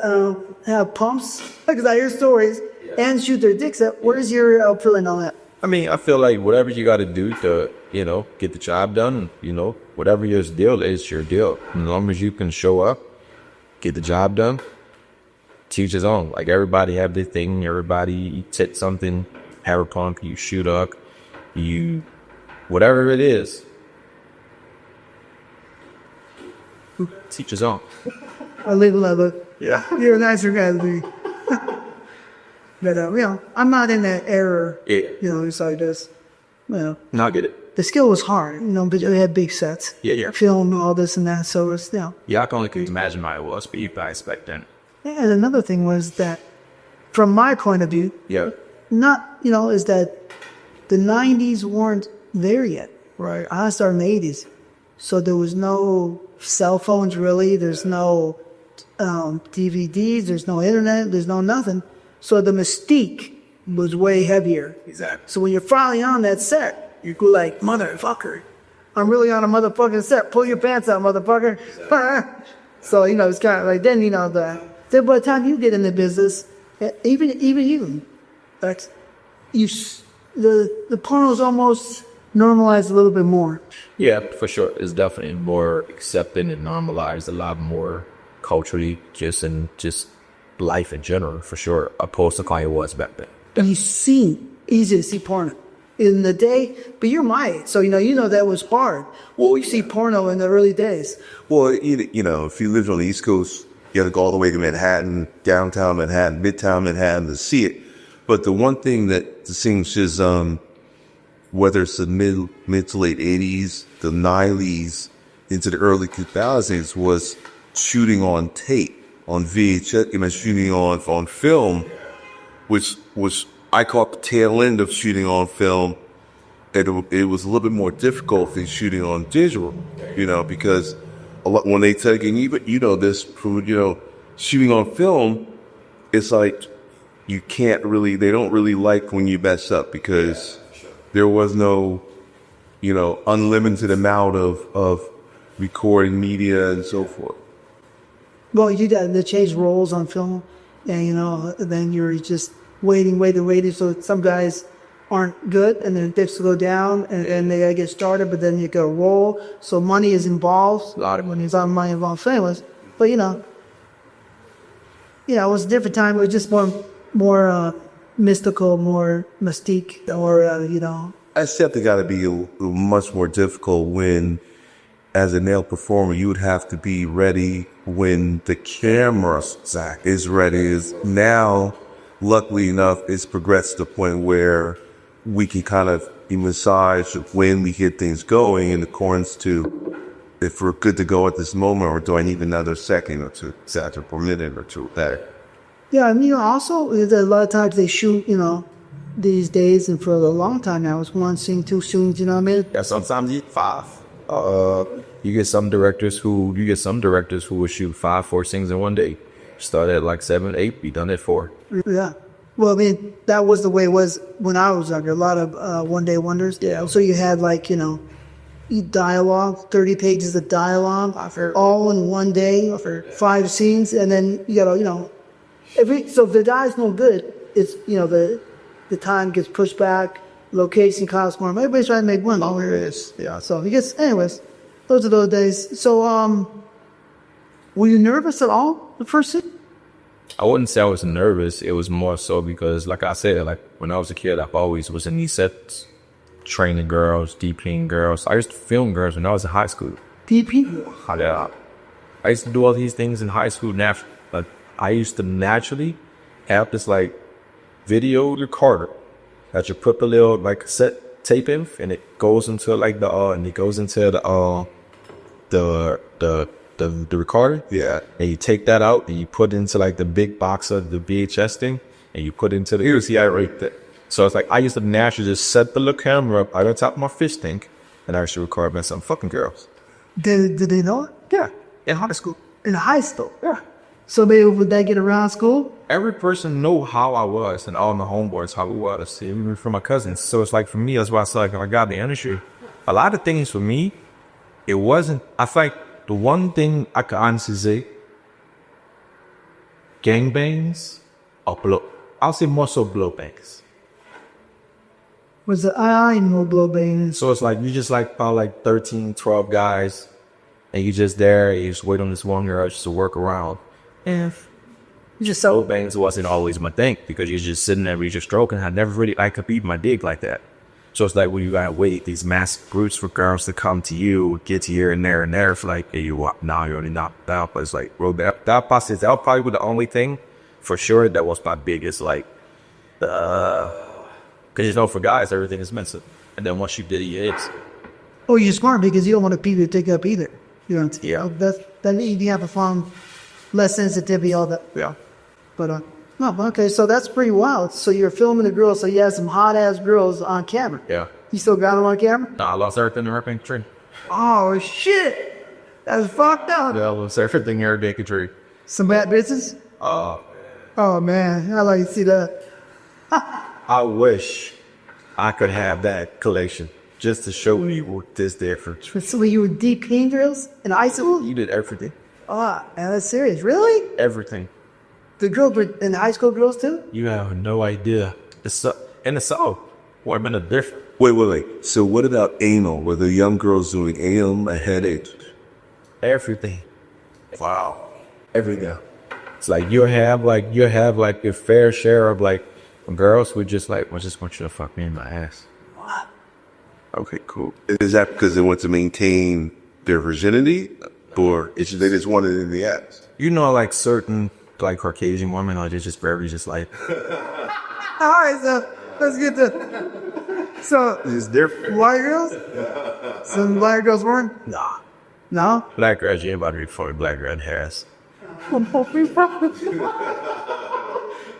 have pumps, because I hear stories, and shoot their dicks out. Where's your feeling on that? I mean, I feel like whatever you got to do to, get the job done, whatever your deal is, your deal. As long as you can show up, get the job done, teach his own. Like everybody have their thing. Everybody, you tit something, have a pump, you shoot up, whatever it is. Teach his own. I live level. Yeah. You're a nicer guy than me. But, I'm not in that era. Yeah. It's like this. Well, No, I get it. the skill was hard, but they had big sets. Yeah. Film, all this and that. So it's, Yeah, I can only imagine how it was for you guys back then. And another thing was that, from my point of view, Yeah. is that the 90s weren't there yet. Right. I started in the 80s. So there was no cell phones, really. There's no DVDs. There's no internet. There's no nothing. So the mystique was way heavier. Exactly. So when you're finally on that set, you go like, motherfucker, I'm really on a motherfucking set. Pull your pants out, motherfucker. Exactly. So, it's kind of like, then by the time you get in the business, even you, like, the porno's almost normalized a little bit more. Yeah, for sure. It's definitely more accepted and normalized a lot more culturally, just life in general, for sure, opposed to how it was back then. And easy to see porno in the day, but you're my age, so that was hard. Well, you see porno in the early days. Well, if you lived on the East Coast, you had to go all the way to Manhattan, downtown Manhattan, midtown Manhattan to see it. But the one thing that seems just, whether it's the mid to late 80s, the 90s, into the early 2000s, was shooting on tape, on VHS, shooting on film, which I caught the tail end of shooting on film. It was a little bit more difficult than shooting on digital, because when they take, and even, this, shooting on film, it's like they don't really like when you mess up, because there was no, unlimited amount of recording media and so forth. Well, they change roles on film, and then you're just waiting. So some guys aren't good, and then dips will go down, and they gotta get started, but then you go roll. So money is involved. A lot of money is on money involved famous, but it was a different time. It was just more mystical, more mystique, or I said it got to be much more difficult when, as a male performer, you would have to be ready when the camera is ready. Now, luckily enough, it's progressed to the point where we can kind of massage when we get things going in accordance to if we're good to go at this moment, or do I need another second or two, per minute or two there. Yeah, and also a lot of times they shoot, these days, and for a long time now, it's 1 scene, 2 scenes. You know what I mean? Yeah, sometimes you 5. You get some directors who will shoot 5, 4 scenes in one day. Start at like 7, 8, be done at 4. Yeah. Well, I mean, that was the way it was when I was younger. A lot of one-day wonders. Yeah. So you had dialogue, 30 pages of dialogue, all in one day, 5 scenes, and then you gotta, so if the die's no good, it's the time gets pushed back, location costs more. Everybody's trying to make money. Oh, here it is. Yeah. So anyways, those are those days. So were you nervous at all the first scene? I wouldn't say I was nervous. It was more so because, like I said, when I was a kid, I always was in these sets, training girls, DPing girls. I used to film girls when I was in high school. DP? Yeah. I used to do all these things in high school. But I used to naturally have this video recorder that you put the little cassette tape in, and it goes into the recorder. Yeah. And you take that out and you put it into the big box of the VHS thing, and you put it into the UCI right there. So it's I used to naturally just set the little camera up right on top of my fish tank and actually record some fucking girls. Did they know it? Yeah. In high school. In high school? Yeah. So maybe would that get around school? Every person know how I was, and all my homeboys how we was, even from my cousins. So it's for me, that's why I said I got the industry. A lot of things for me, it wasn't. I think the one thing I could honestly say, gangbangs or blow. I'll say more so blow bangs. Was I know blow bangs. So it's you just about 13, 12 guys, and you just there, you just wait on this one girl just to work around. And just blow bangs wasn't always my thing, because you're just sitting there, you're just stroking. I never really could beat my dick like that. So it's when you gotta wait these massive groups for girls to come to you, get to here and there, it's hey, you're already knocked out. But it's bro, that probably was the only thing for sure that was my biggest Because you know, for guys, everything is expensive. And then once you did it, it's Oh, you're smart because you don't want people to take up either. You know, Yeah. that you have a phone, less sensitivity, all that. yeah. But no, okay, so that's pretty wild. So you're filming the girls, so you have some hot ass girls on camera. Yeah. You still got them on camera? No, I lost everything in Hurricane Katrina. Oh shit, that's fucked up. Yeah, I lost everything in Hurricane Katrina. Some bad business. Oh man, I like to see that. I wish I could have that collection just to show people this difference. So you were deep clean drills in ISO? You did everything. Oh, man, that's serious. Really? Everything. The girls were in high school girls too? You have no idea. In the South, women are different. Wait. So what about anal? Were the young girls doing anal ahead of Everything. Wow. Everything. It's like you have like your fair share of like girls who just like, well, just want you to fuck me in my ass. Okay, cool. Is that because they want to maintain their virginity, or they just want it in the ass? You know, like certain like Caucasian women are just very just like. All right, so let's get to. So It's different. white girls? Some black girls weren't? Nah. No? Black girls, you ain't about to be fucking black girl in hairs.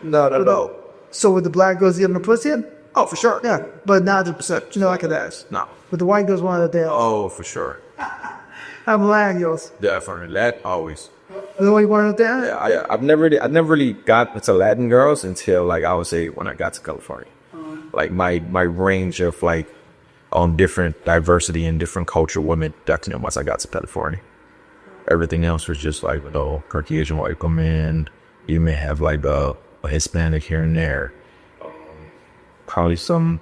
No. So with the black girls getting the pussy in? Oh, for sure. Yeah, but not the perception. You know, I could ask. No. But the white girls wanted that. Oh, for sure. How black girls? Definitely. That always. The way you wanted that? Yeah, I've never really got into Latin girls until like I would say when I got to California. Like my range of like on different diversity and different culture women definitely once I got to California. Everything else was just like Caucasian white women. You may have like a Hispanic here and there. Probably some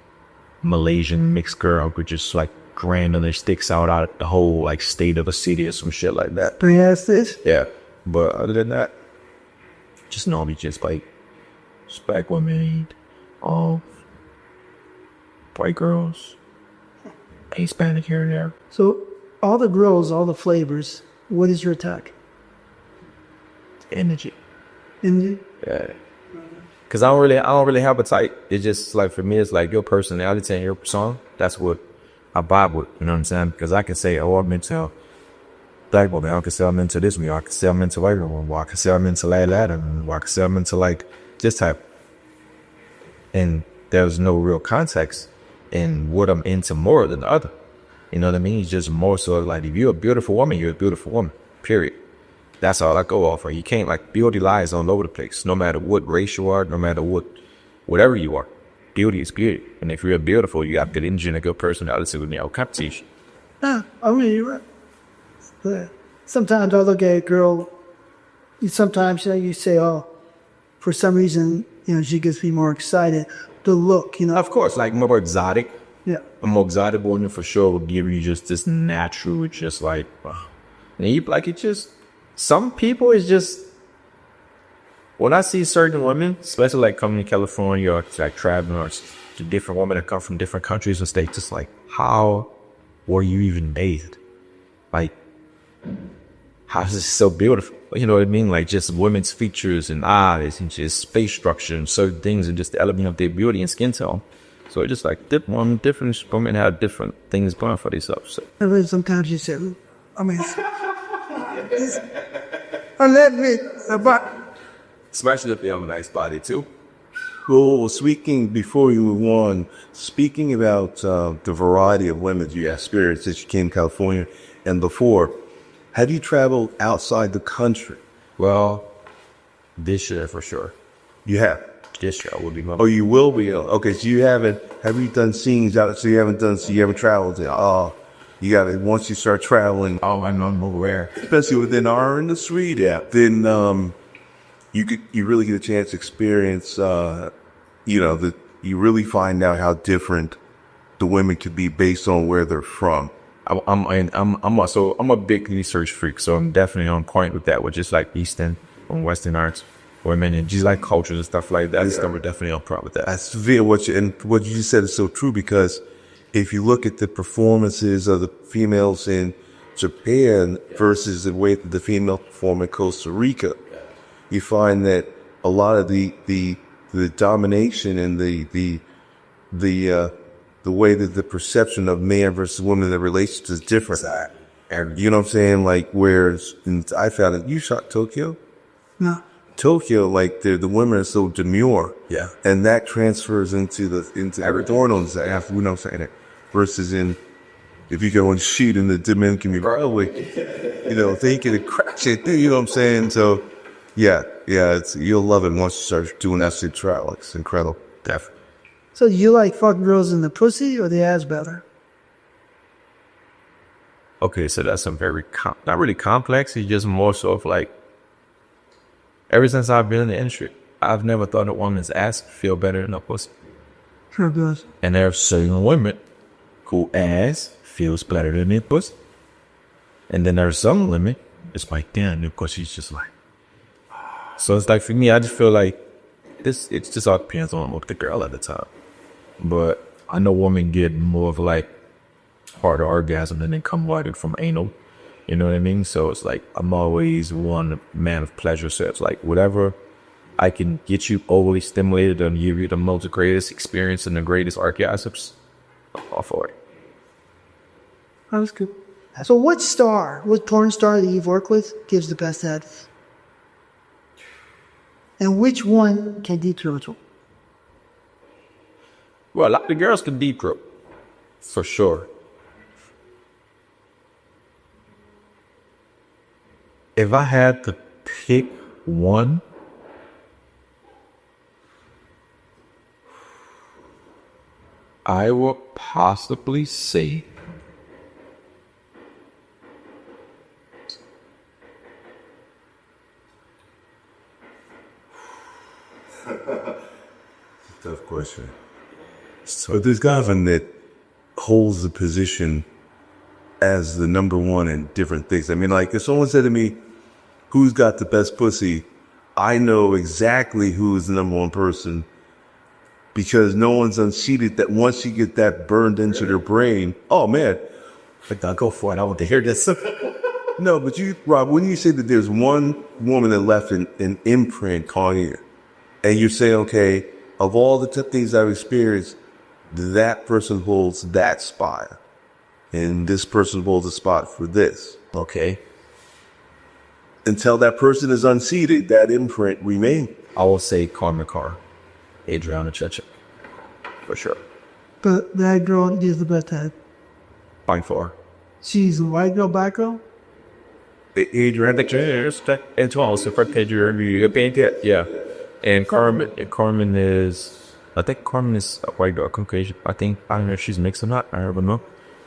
Malaysian mixed girl who just like grand and their sticks out the whole like state of a city or some shit like that. Let me ask this. Yeah, but other than that, just normally just like black women, all white girls, Hispanic here and there. So all the girls, all the flavors, what is your attack? Energy. In Yeah. Cause I don't really have a type. It's just like for me, it's like your personality and your persona. That's what I vibe with. You know what I'm saying? Because I can say, oh, I'm into black woman. I can say I'm into this one. I can say I'm into white woman. I can say I'm into Latin. I can say I'm into like this type. And there's no real context in what I'm into more than the other. You know what I mean? It's just more so like if you're a beautiful woman, you're a beautiful woman. Period. That's all I go off of. You can't like beauty lies all over the place. No matter what race you are, no matter whatever you are, beauty is beauty. And if you're beautiful, you have good energy and a good personality with no competition. I mean, you're right. But sometimes I look at a girl, sometimes you say, oh, for some reason, she gets me more excited. The look, Of course, like more exotic. Yeah. A more exotic woman for sure will give you just this natural, just like, and you like it just. Some people is just, when I see certain women, especially like coming to California or like traveling or to different women that come from different countries and states, just like, how were you even made? Like, how is this so beautiful? You know what I mean? Like just women's features and eyes and just space structure and certain things and just the element of their beauty and skin tone. So it's just like different women have different things going for themselves. So. And then sometimes you say, I mean, let me, but Especially if they have a nice body too. Well, before we move on, speaking about the variety of women you experienced as you came to California and before, have you traveled outside the country? Well, this year for sure. You have. This year will be my. Oh, you will be. Okay, so have you done scenes out, so you haven't traveled. You got to, once you start traveling. Oh, I'm aware. Especially within our industry, then you really get a chance to experience, you really find out how different the women could be based on where they're from. I'm a big research freak, so I'm definitely on point with that. With just like Eastern and Western arts, women and just like cultures and stuff like that. So we're definitely on point with that. That's what you just said is so true, because if you look at the performances of the females in Japan versus the way that the female perform in Costa Rica, you find that a lot of the domination and the the way that the perception of man versus woman in the relationship is different. And you know what I'm saying? Like, whereas I found it, you shot Tokyo? No. Tokyo, like the women are so demure. Yeah. And that transfers into Arizonans after, you know what I'm saying? Versus if you go and shoot in the Dominican Republic, you know, they can crash it, you know what I'm saying? So, yeah, you'll love it once you start doing that shit trial. It's incredible. Definitely. So you like fucking girls in the pussy or the ass better? Okay, so that's a very, not really complex. It's just more so of like, ever since I've been in the industry, I've never thought a woman's ass feel better than a pussy. Sure does. And there are certain women who ass feels better than their pussy. And then there's some women, it's like, damn, their pussy's just like. So it's like, for me, I just feel like it just all depends on the girl at the time. But I know women get more of like harder orgasm than they come wired from anal. You know what I mean? So it's like, I'm always one man of pleasure. So it's like, whatever I can get you overly stimulated and give you the most greatest experience and the greatest orgasms, I'm all for it. That was good. So what porn star that you've worked with gives the best head? And which one can deep throat you? Well, a lot of the girls can deep throat, for sure. If I had to pick one, I would possibly say Tough question. But there's Gavin that holds the position as the number one in different things. I mean, like, if someone said to me, who's got the best pussy, I know exactly who is the number one person, because no one's unseated that once you get that burned into their brain, oh man, I'll go for it. I want to hear this. No, but Rob, when you say that there's one woman that left an imprint on you, and you say, okay, of all the things I've experienced, that person holds that spot, and this person holds a spot for this. Okay. Until that person is unseated, that imprint remains. I will say Carmen Carr, Adriana Chechik, for sure. But that girl gives the best head. Fine for her. She's a white girl, black girl? Adriana Chechik, and to also for Adriana, yeah. And Carmen is, I think Carmen is a white girl, Caucasian. I don't know if she's mixed or not. I don't know.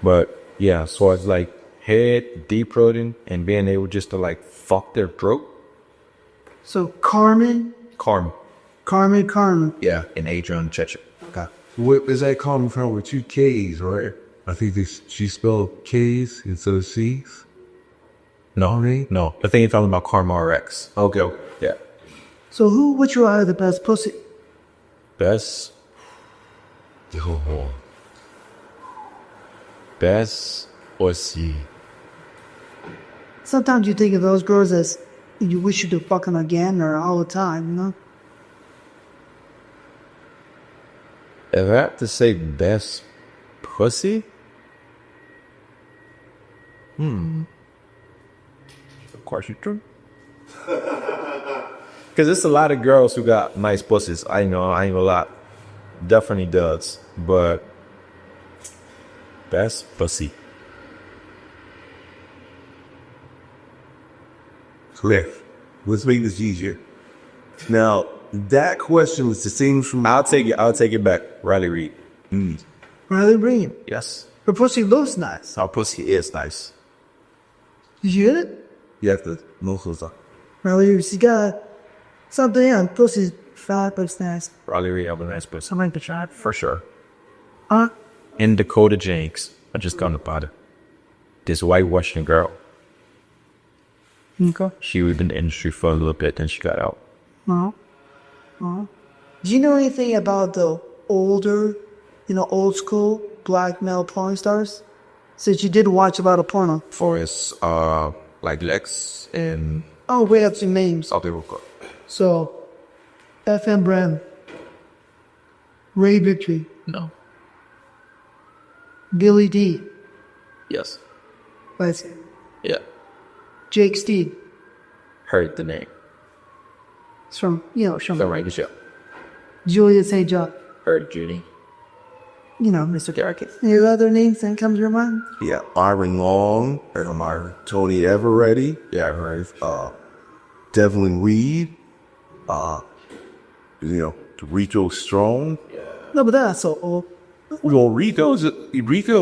But yeah, so it's like head, deep throating, and being able just to like fuck their throat. So Carmen. Yeah, and Adriana Chechik. Okay. What is that Carmen from with two K's, right? I think she spelled K's instead of C's. No. I think you're talking about Karma RX. Okay. Yeah. So which one had the best pussy? Best pussy. Sometimes you think of those girls as you wish you could fuck them again or all the time, you know? If I have to say best pussy, of course you do. Because there's a lot of girls who got nice pussies. I ain't gonna lie. Definitely does. But best pussy. Cliff, let's make this easier. Now, that question was the same from... I'll take it back. Riley Reid. Riley Reid. Yes. Her pussy looks nice. Our pussy is nice. Did you hit it? You have to know who's up. Riley Reid, she got something on pussy's fat, but it's nice. Riley Reid have a nice pussy. Something to try. For sure. Huh? And Dakota Jenks. I just got about it. This whitewashing girl. Okay. She was in the industry for a little bit, then she got out. Do you know anything about the older, old school black male porn stars? Since you did watch a lot of porno. For his, like Lex and... Oh, wait up some names. Oh, they were good. So, FM Bram. Ray Victory. No. Billy D. Yes. Let's see. Yeah. Jake Steed. Heard the name. It's from, from The right show. Julius St. John. Heard Judy. Mr. Garrick. Any other names that come to your mind? Yeah, Myron Long, Tony Eveready, Yeah, right. Devlin Reed, Rico Strong. No, but that's so old. Well, Rico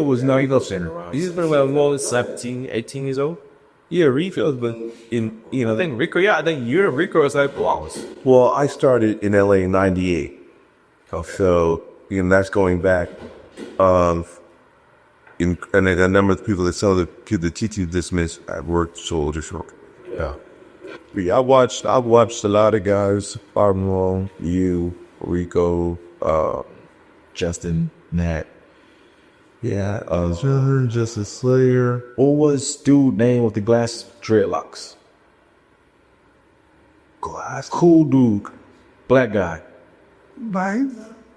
was not even center. He's been about 17, 18 years old. Yeah, Rico's been in, I think Rico is like blocks. Well, I started in LA in '98. So, that's going back. And a number of the people that saw the TT dismiss, I worked soldier short. Yeah. Yeah, I watched a lot of guys, Armstrong, you, Rico, Justin, Nat. yeah, Justice Slayer. What was dude name with the glass dreadlocks? Glass. Cool dude. Black guy. Right?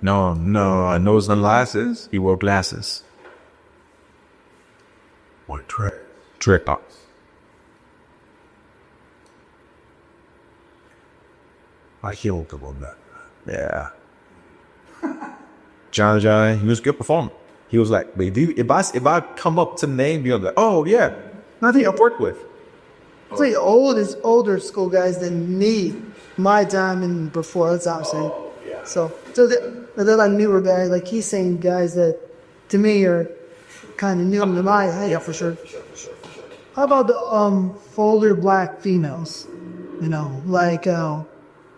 No, nose and glasses. He wore glasses. What track? Dreadlocks. I killed him on that. Yeah. John, he was a good performer. He was like, but dude, if I come up to name you, I'm like, oh yeah, nothing I've worked with. It's like older school guys than me, my time and before, that's what I'm saying. So they're like newer guys, like he's saying guys that to me are kind of new to my head. Yeah, for sure. How about the older black females? Like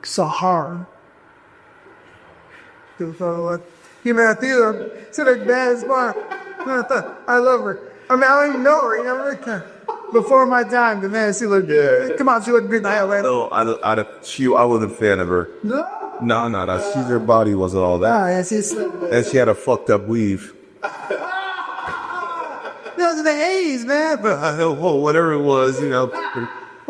Sahar. You know, she's like bad as fuck. I love her. I mean, I don't even know her, Before my time, the man, she looked good. Come on, she looked good in Atlanta. No, I wasn't a fan of her. No? No. Her body wasn't all that. Oh, yeah, she's... And she had a fucked up weave. Those are the 80s, man. But whatever it was, it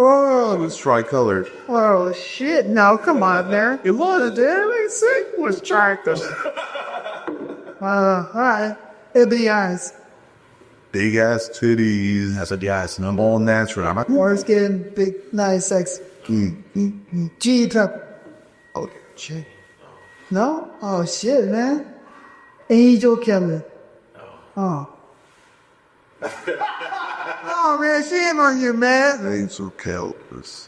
Oh, was tri-colored. oh, shit. No, come on, there. It was. It was tri-colored. All right. Ebony eyes. Big ass titties. That's what the eyes I'm all natural. I'm like, More skin, big, nice, sex. G-top. oh, shit. No? Oh, shit, man. Angel Kevin. Oh. Oh, man, shame on you, man. Angel Kelvis.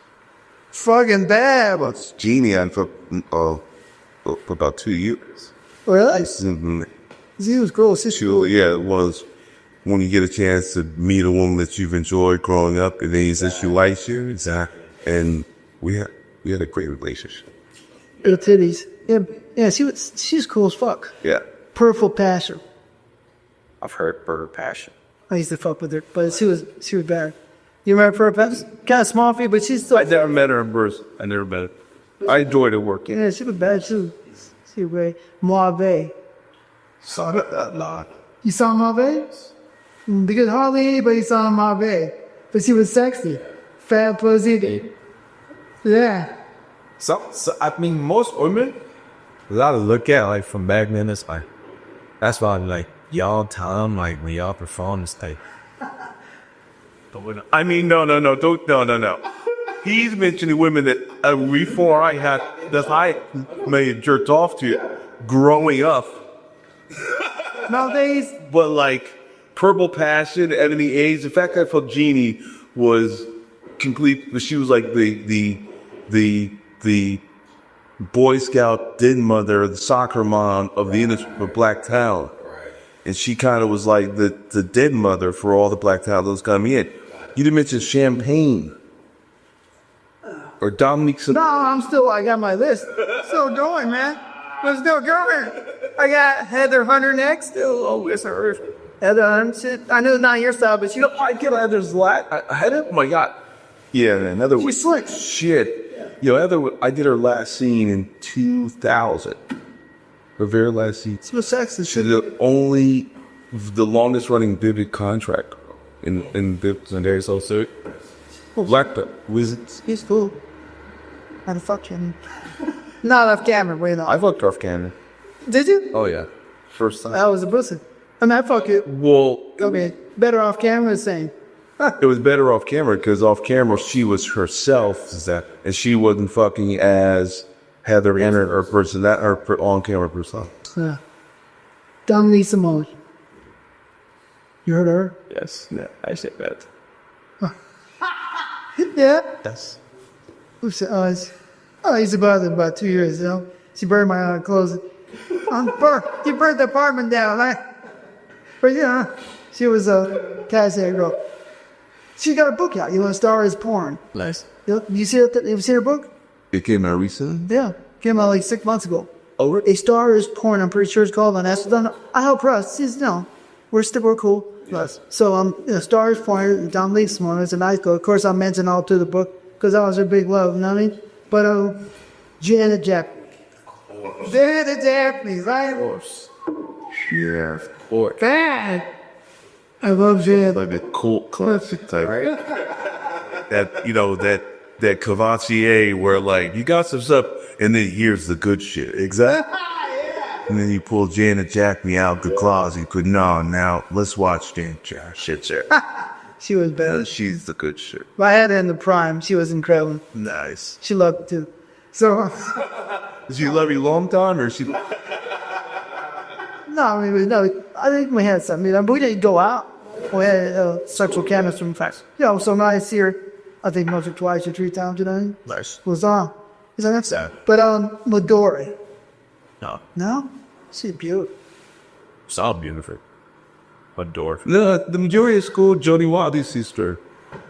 Fucking bad. That's Genie on for about 2 years. Really? Mhm. She was cool. She's cool. Yeah, it was when you get a chance to meet a woman that you've enjoyed growing up, and then you said she likes you. Exactly. And we had a great relationship. Little titties. Yeah, she's cool as fuck. Yeah. Purple Passion. I've heard Bird Passion. I used to fuck with her, but she was bad. You remember Purple Passion? Kind of small for you, but she's still... I never met her in person. I never met her. I enjoyed her work. Yeah, she was bad too. She was great. Moave. Saw that a lot. You saw Moave? Because hardly anybody saw Moave. But she was sexy. Fat pussy. Yeah. So I mean, most women, a lot of look at like from back then. It's like that's why like y'all tell them like when y'all perform this type. I mean, no. He's mentioning women that before I may have jerked off to growing up. Nowadays, But like Purple Passion, Ebony A's, the fact that I felt Jeannie was complete, but she was like the Boy Scout den mother, the soccer mom of the industry for black talent. And she kind of was like the den mother for all the black talent that was coming in. You didn't mention Champagne. Or Dominique. no, I got my list. Still going, man. I'm still going. I got Heather Hunter next. Still always her. Heather Hunter, shit. I know it's not your style, but I get Heather's Heather? Oh my God. Yeah, man. Heather was she's slick. shit. Yo, Heather, I did her last scene in 2000. Her very last scene. She was sexy. She's the longest running Vivid contract in Vivid. And they're so sick. Black Wizards. He's cool. How the fuck him? Not off camera, wait on. I fucked off camera. Did you? Oh yeah, first time. I was a pussy. I mean, I fuck it. Well, Okay, better off camera, same. it was better off camera because off camera she was herself, and she wasn't fucking as Heather in her person that her on camera persona. Yeah. Dominique Simone. You heard of her? Yes. Yeah, I said that. Yeah. That's Oops, I used to bother about 2 years, you know. She burned my clothes. You burnt the apartment down, right? But yeah, she was a cashier girl. She got a book out. You know, Star is Porn. nice. You see it? You seen her book? It came out recently. Yeah, came out like 6 months ago. Oh, A Star is Porn. I'm pretty sure it's called on Amazon. I help her out. She's, you know, we're cool. Yes. So Star is Porn. Dominique Simone is a nice girl. Of course, I mentioned all through the book because that was her big love. You know what I mean? But Janet Japanese. Janet Japanese, right? Of course. yeah, Or Bad. I love Janet. like a cult classic type. That that Cavassier where like you got some stuff, and then here's the good shit. Exactly. And then you pull Janet Jackme out the closet. You could now let's watch Janet Jack. Shit, sir. She was bad. She's the good shit. I had her in the prime. She was incredible. Nice. She loved it too. So, Does she love you long time or she? no, I mean, no, I think we had something. We didn't go out. We had sexual chemistry, in fact. You know, so now I see her, I think once or twice or 3 times a day. nice. Was on. Is that Yeah. But Midori. No. No? She's beautiful. It's all beautiful. Adore. No, the majority of school, Jody Wilde's sister,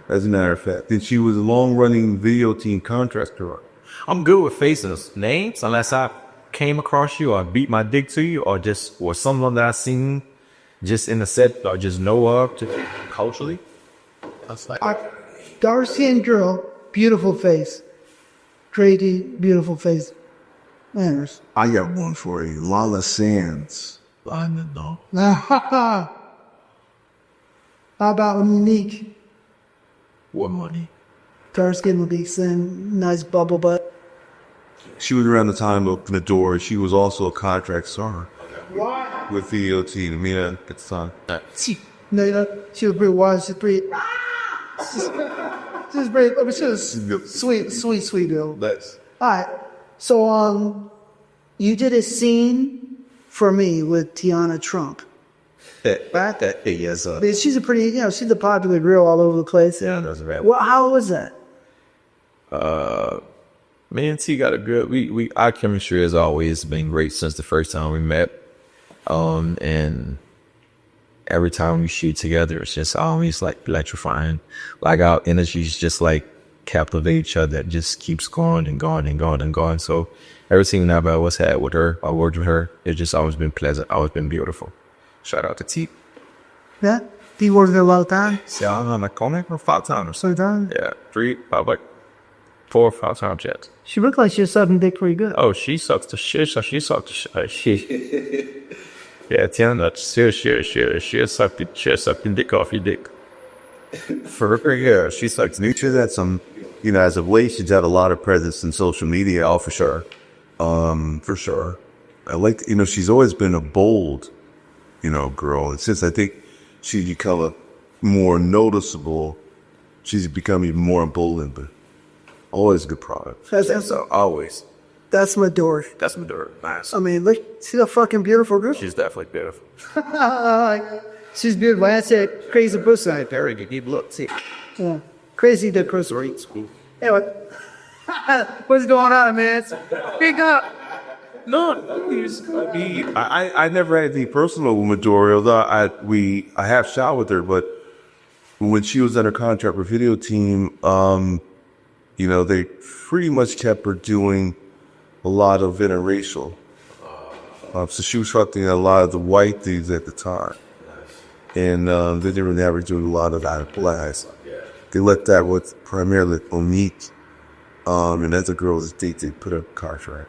as a matter of fact. And she was a long-running video team contractor. I'm good with faces, names, unless I came across you or beat my dick to you or someone that I seen just in the set or just know of just culturally. That's like Dark-skinned girl, beautiful face. Grady, beautiful face. Manners. I got one for you. Lala Sands. I don't know. How about Monique? What money? Dark-skinned Monique, same nice bubble butt. She was around the time of the door. She was also a contract star with video team. Mina at the time. No, you know, she was pretty wise. She's pretty. She was pretty. I mean, she was sweet girl. That's All right. So, you did a scene for me with Tiana Trump. Right? Yes, I mean, she's a pretty, you know, she's a popular girl all over the place. yeah, that's right. Well, how was that? Me and T got a good. Our chemistry has always been great since the first time we met. And every time we shoot together, it's just always like electrifying. Like our energies just like captivate each other. It just keeps going and going and going and going. So every scene I've always had with her, I worked with her. It's just always been pleasant, always been beautiful. Shout out to T. Yeah? Do you work there a lot of time? Yeah, I'm like, connect for 5 times. So time? Yeah, 3, 5, like 4 or 5 times yet. She looked like she was sucking dick pretty good. Oh, she sucks the shit. So she sucks the shit. Yeah, Tiana, she sucked the dick off your dick. for her. Yeah, she sucks. Nutra, that's as of late, she's had a lot of presence in social media. Oh, for sure. For sure. I like, she's always been a bold, girl. It's just, I think she's become a more noticeable. She's become even more emboldened, but always a good product. So always. That's my door. That's Madura. Nice. I mean, look, she's a fucking beautiful girl. She's definitely beautiful. She's beautiful. I said crazy pussy. Very good look. See. Yeah. Crazy the pussy. Anyway, what's going on, man? Speak up. No, I never had anything personal with Midori, although I have shot with her, but when she was under contract with video team, they pretty much kept her doing a lot of interracial. So she was fucking a lot of the white dudes at the time. And they didn't really have her doing a lot of that blacks. They let that with primarily Monique. And as a girl's date, they put a contract.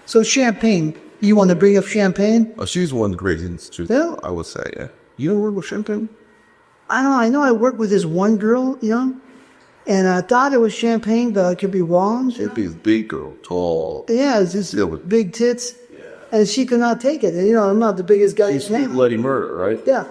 So champagne. You want to bring up champagne? Oh, she's one of the great institutes, Yeah? I would say, yeah. You don't work with Champagne? I know I worked with this one girl, and I thought it was champagne, but I could be wrong. It'd be a big girl, tall. Yeah, it's just Yeah, but- big tits. and she could not take it. And, you know, I'm not the biggest guy. She's Bloody Murder, right? Yeah.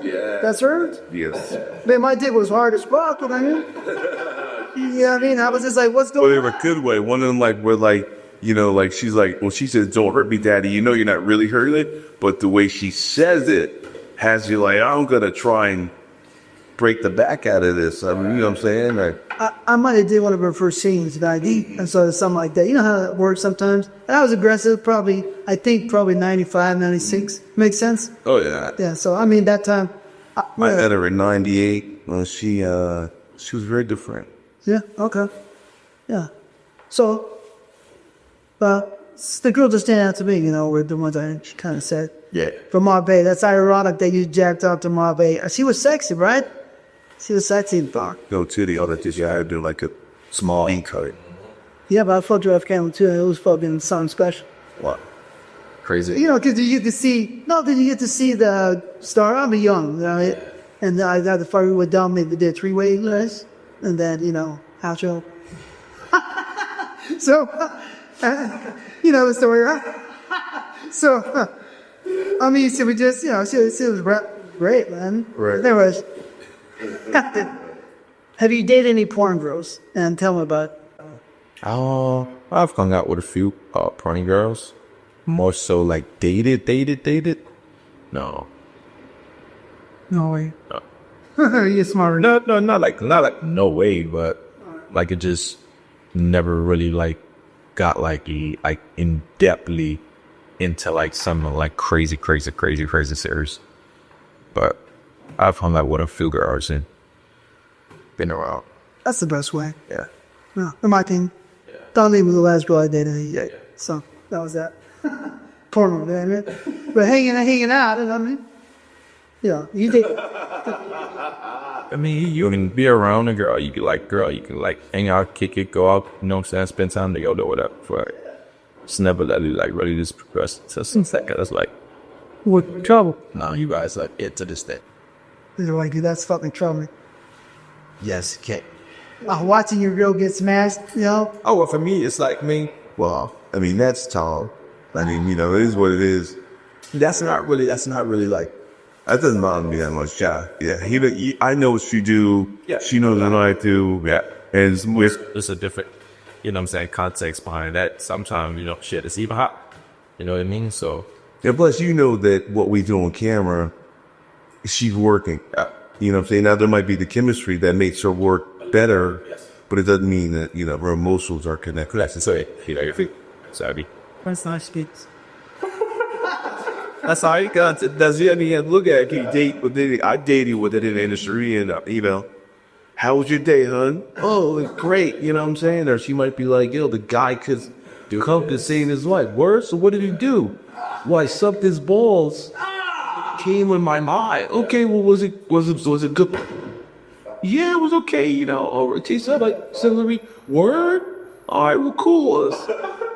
That's her? Yes. Man, my dick was hard as fuck, you know what I mean? Yeah, I mean, I was just like, what's But going in on? a good way. One of them, like, where, like, you know, like, she's like, well, she says, don't hurt me, daddy. You know, you're not really hurting it. But the way she says it has you like, I'm going to try and break the back out of this. I mean, you know what I'm saying? Like, I might have did one of her first scenes with ID, and so something like that. You know how that works sometimes? And I was aggressive, probably 95, 96. Makes sense? oh, yeah. Yeah, so, I mean, that time. I met her in 98. Well, she was very different. Yeah, okay. Yeah. So, the girl that stand out to me, you know, were the ones I kind of said. Yeah. From Marbe. That's ironic that you jacked out to Marbe. She was sexy, right? She was sexy, dog. No titty, all that tissue. I had to do like a small ink cut. Yeah, but I fucked her off camera too, and it was fucking something special. What? Crazy. You know, because you get to see, the star. I'm young, right? And I got the fire with Dom, maybe did 3-way less, and then, you know, outro. So, you know the story, right? So, I mean, so we just, you know, she was great, man. Right. There was. Have you dated any porn girls? And tell me about it. I've hung out with a few porny girls. More so like dated. No. No way. You're smarter. No, not like no way, but like it just never really like got like in depthly into like something like crazy serious. But I've hung out with a few girls and been around. That's the best way. Yeah. No, in my opinion. Don Lee was the last girl I dated. Yeah. So that was that. Porno, man. But hanging out, I mean, yeah, you did. I mean, you can be around a girl. You can like hang out, kick it, go out. You know what I'm saying? Spend time together, or whatever. But it's never let you like really just progress to some second. It's like, What trouble? no, you guys are it to this day. They're like, dude, that's fucking trouble. Yes, okay. Watching your girl get smashed, you know? Oh, well, for me, it's like me. Well, I mean, that's tall. I mean, you know, it is what it is. That's not really like. That doesn't bother me that much, yeah. I know what you do. Yeah. She knows what I do. Yeah. And There's a different, you know what I'm saying, context behind that. Sometimes, you know, shit, it's even hot. You know what I mean? So. yeah, plus, you know that what we do on camera, she's working. Yeah. You know what I'm saying? Now, there might be the chemistry that makes her work better, but it doesn't mean that, you know, her emotions are connected. So, you know, your feet. Sorry. That's nice speaks. That's how you got to, that's it. I mean, look at it. I dated with it in the industry and, you know, how was your day, hon? Oh, it's great. You know what I'm saying? Or she might be like, yo, the guy could come to seeing his wife. Word? So what did he do? Well, I sucked his balls. Came in my mind. Okay, well, was it good? Yeah, it was okay, you know. Or she said, like, celery. Word? All right, well, cool.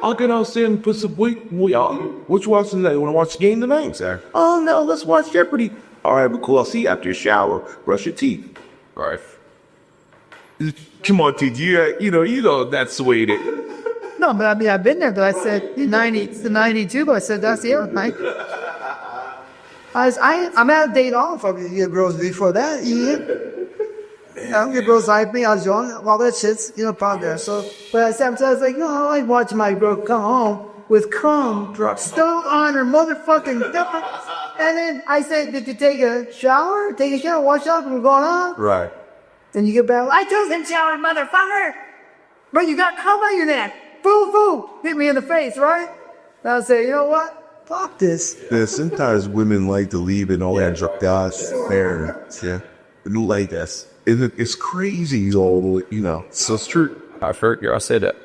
I'll get outside and put some weight. What you watching tonight? You want to watch the game tonight, sir? Oh, no, let's watch Jeopardy. All right, well, cool. I'll see you after your shower. Brush your teeth. All right. Come on, TG. You know that's the way it is. No, but I mean, I've been there, but I said 90 to 92, but I said that's the other night. I'm out of date all fucking girls before that. Yeah, girls like me, I was young, all that shit's, you know, part there. So, but I said, I was like, no, I watch my girl come home with cum still on her motherfucking nipple. And then I said, did you take a shower? Wash up, and we're going on? Right. Then you get back, I took a shower, motherfucker. But you got cum on your neck. Foo. Hit me in the face, right? And I say, you know what? Fuck this. Yeah, sometimes women like to leave and all that guys there. Yeah. Like this. It's crazy, all, you know. So it's true. I've heard y'all say that.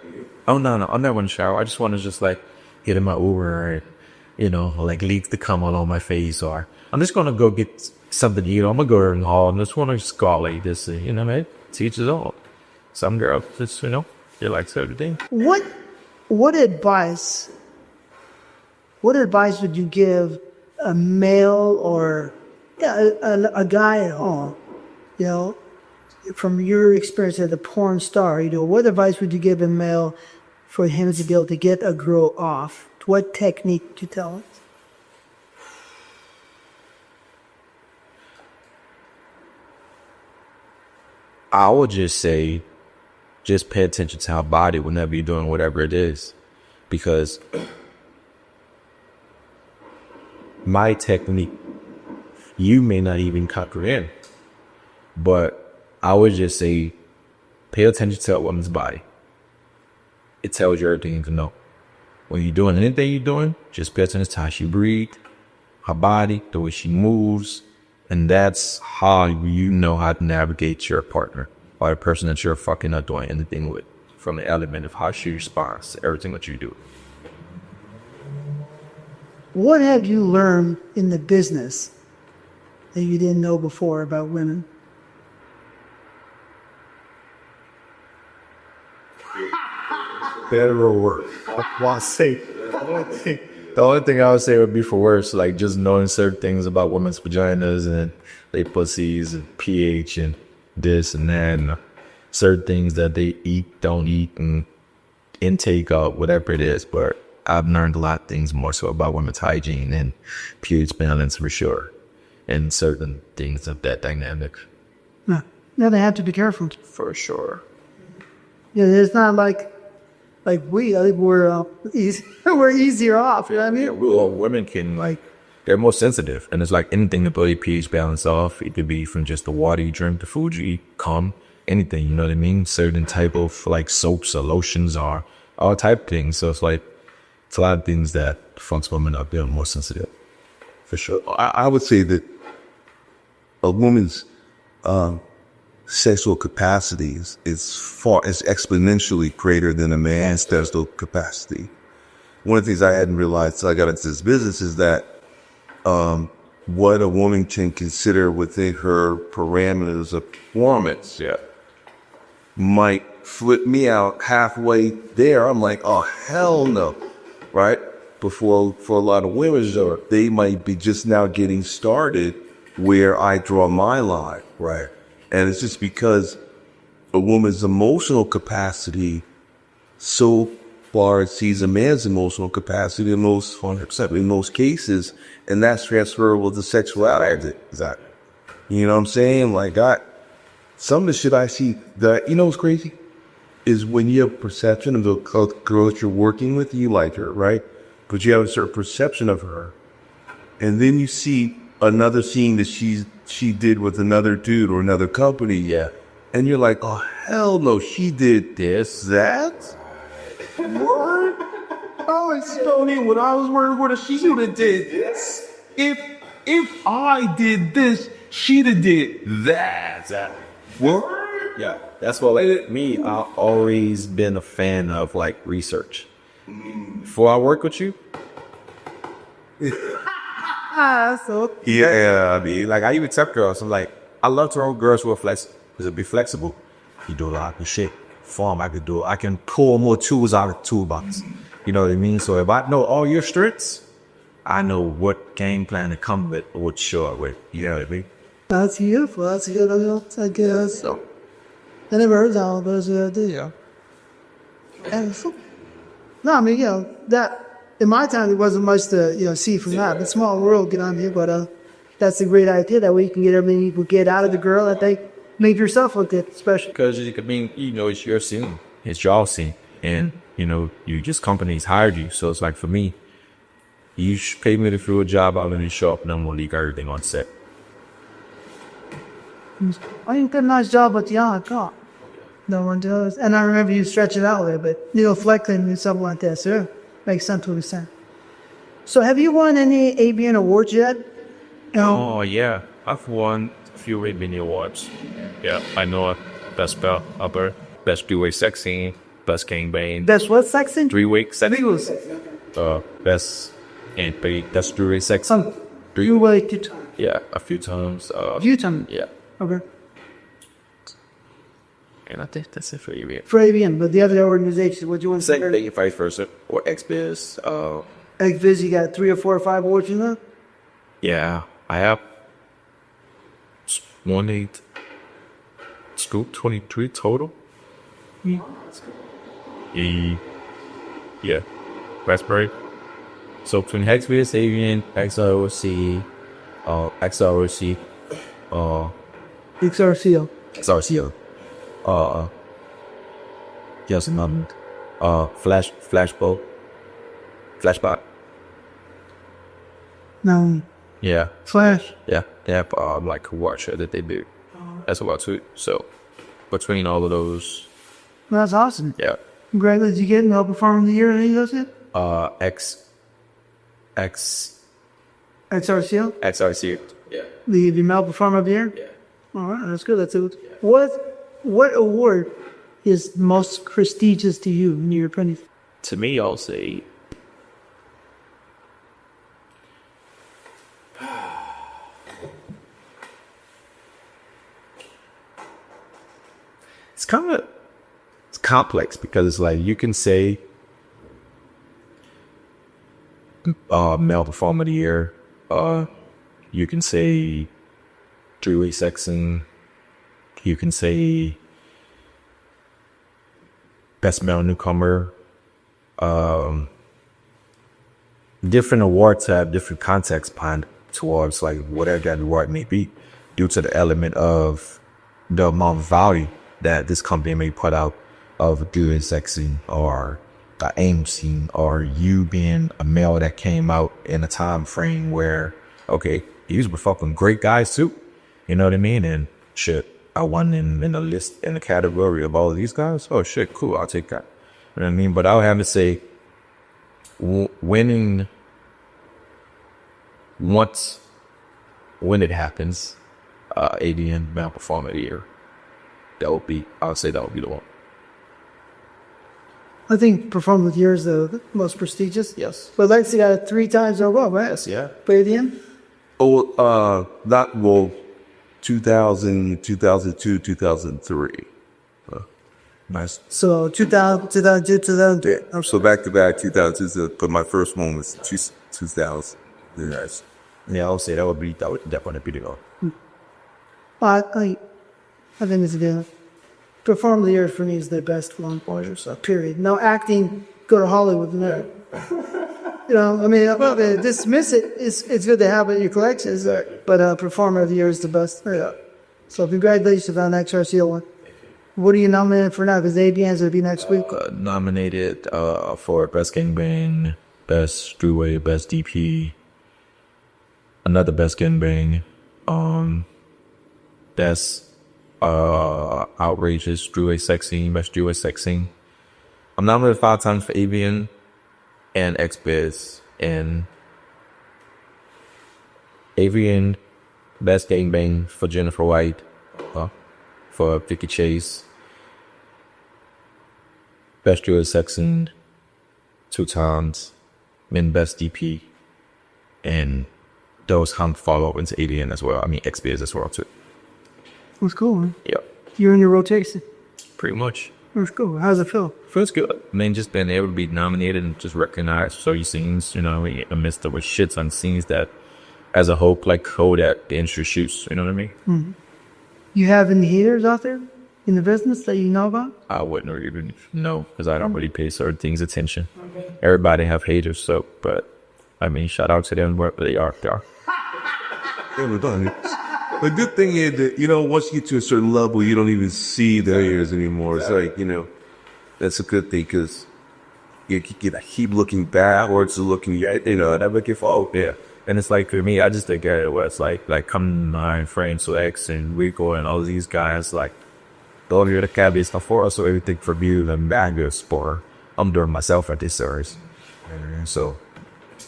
Oh, no, I'm not one shower. I just want to just like get in my Uber and, you know, like leak the cum all on my face, or I'm just going to go get something to eat. I'm going to go in the hall and just want to just go like this, you know what I mean? Teach us all. Some girls just, you know, they like certain things. What advice would you give a male or a guy at home, you know, from your experience as a porn star, you know, what advice would you give a male for him to be able to get a girl off? What technique would you tell us? I would just say, just pay attention to her body whenever you're doing whatever it is. Because my technique, you may not even comprehend. But I would just say, pay attention to a woman's body. It tells you everything you can know. When you're doing anything you're doing, just pay attention to how she breathes, her body, the way she moves. And that's how you know how to navigate your partner or the person that you're fucking not doing anything with, from the element of how she responds to everything that you do. What have you learned in the business that you didn't know before about women? Better or worse? The only thing I would say would be for worse, like just knowing certain things about women's vaginas and their pussies and pH and this and that, and certain things that they eat, don't eat, and intake of whatever it is. But I've learned a lot of things more so about women's hygiene and pH balance for sure, and certain things of that dynamic. Now they have to be careful. For sure. Yeah, it's not like we. I think we're easy. We're easier off. You know what I mean? Yeah, well, women can they're more sensitive, and it's like anything to blow your pH balance off. It could be from just the water you drink, the food you eat, anything. You know what I mean? Certain type of like soaps or lotions or all type of things. So it's like it's a lot of things that fucks women up. They're more sensitive, for sure. I would say that a woman's sexual capacity is exponentially greater than a man's sexual capacity. One of the things I hadn't realized till I got into this business is that what a woman can consider within her parameters of performance might flip me out halfway there. I'm like, oh, hell no, right? But for a lot of women, they might be just now getting started where I draw my line, right? And it's just because a woman's emotional capacity so far exceeds a man's emotional capacity in most cases, and that's transferable to sexuality. Exactly. You know what I'm saying? Like, some of the shit I see, you know what's crazy? Is when you have perception of the girl that you're working with, you like her, right? But you have a certain perception of her. And then you see another scene that she did with another dude or another company. Yeah. And you're like, oh, hell no, she did this, that. What? Oh, it's funny. When I was working with her, she would have did this. If I did this, she'd have did that. What? Yeah, that's what me. I've always been a fan of like research. Before I work with you. Yeah, I mean, like I even tell girls, I'm like, I love to own girls who are flexible. Because it'll be flexible. You do a lot of shit. I can pull more tools out of the toolbox. You know what I mean? So if I know all your strengths, I know what game plan to come with or what show with. You know what I mean? that's beautiful. That's good. I guess. So, I never heard that one, but it's a good idea. No, I mean, that in my time there wasn't much to see from that. The small world, get on here, but that's a great idea. That way you can get everything you can get out of the girl that they make yourself look good, especially. Because it's your scene, it's y'all scene, and you just companies hired you. So it's like for me, you pay me to do a job, I'll let you show up, and I'm gonna leave everything on set. I did a nice job with the car. No one does. And I remember you stretch it out a little bit. Flexing and something like that. So makes sense what you're saying. So have you won any ABN awards yet? No. Oh, yeah. I've won a few ABN awards. Yeah, I know best belt upper, best three-way sex scene, best gangbang. That's what sex in? Three-way sex scene. Best and best three-way sex. You waited. Yeah, a few times. A few times? Yeah. Okay. And I think that's it for ABN. For ABN, but the other organizations, what do you want to say? Same thing, vice versa. Or XBiz. XBiz, you got 3 or 4 or 5 awards in there? Yeah, I have 23 total. Yeah. Raspberry. So between XBiz, ABN, XROC, XROC, XRCO. XRCO. Yes, flashbot. No, Yeah, Flash. yeah, like a watcher that they do as well too. So between all of those, That's awesome. yeah, Congratulations, you get Male Performer of the Year, any of those yet? X XRCL? XRC, yeah, The Male Performer of the Year? yeah. All right, that's good. That's good. What award is most prestigious to you in your opinion? To me, I'll say it's complex because it's like you can say male performer of the year, you can say three-way sexing, you can say best male newcomer. Different awards have different context behind towards like whatever that award may be, due to the element of the amount of value that this company may put out of doing sexing or the aim scene, or you being a male that came out in a time frame where, okay, these were fucking great guys too. You know what I mean? And shit, I won in the list, in the category of all of these guys. Oh shit, cool, I'll take that. You know what I mean? But I would have to say, winning once, when it happens, ADN Male Performer of the Year, I would say that would be the one. I think Performer of the Year is the most prestigious. Yes. But Lexi got it 3 times in a row, right? Yes, yeah. Play the end? Oh, not, well, 2000, 2002, 2003. Nice. So 2000, 2002, 2003. Yeah. So back to back 2002, but my first one was 2000. Nice. Yeah, I would say that would definitely be the one. I think it's the Performer of the Year for me is the best one for you, so period. No acting, go to Hollywood. No. You know, I mean, I'm not gonna dismiss it. It's good to have it in your collections, but Performer of the Year is the best. Yeah. So congratulations on that XRCL one. What are you nominated for now? Because the ABNs will be next week. Nominated for Best Gangbang, Best Throughway, Best DP, another Best Gangbang, Best Outrageous Throughway Sexing, Best Throughway Sexing. I'm nominated 5 times for ABN and XBiz, and ABN Best Gangbang for Jennifer White, for Vicky Chase. Best Throughway Sexing 2 times, and Best DP, and those follow into ABN as well. I mean XBiz as well too. That's cool, man. Yep. You're in your rotation. Pretty much. That's cool. How's it feel? Feels good. I mean, just being able to be nominated and just recognized for certain scenes, you know, amidst the shits on scenes that, as a whole, like that the industry shoots, you know what I mean? Mm-hmm. You have any haters out there in the business that you know about? I wouldn't even know, because I don't really pay certain things attention. Okay. Everybody have haters, so, but, I mean, shout out to them wherever they are. Yeah, we're done. The good thing is that, you know, once you get to a certain level, you don't even see the haters anymore. It's like, you know, that's a good thing, because you keep looking backwards and looking, you know, never give up. Yeah. And it's like, for me, I just think it was like come my friends, so X and Rico and all these guys, like, don't hear the cabbies for us, so everything for me and bangers for I'm doing myself at this service. And so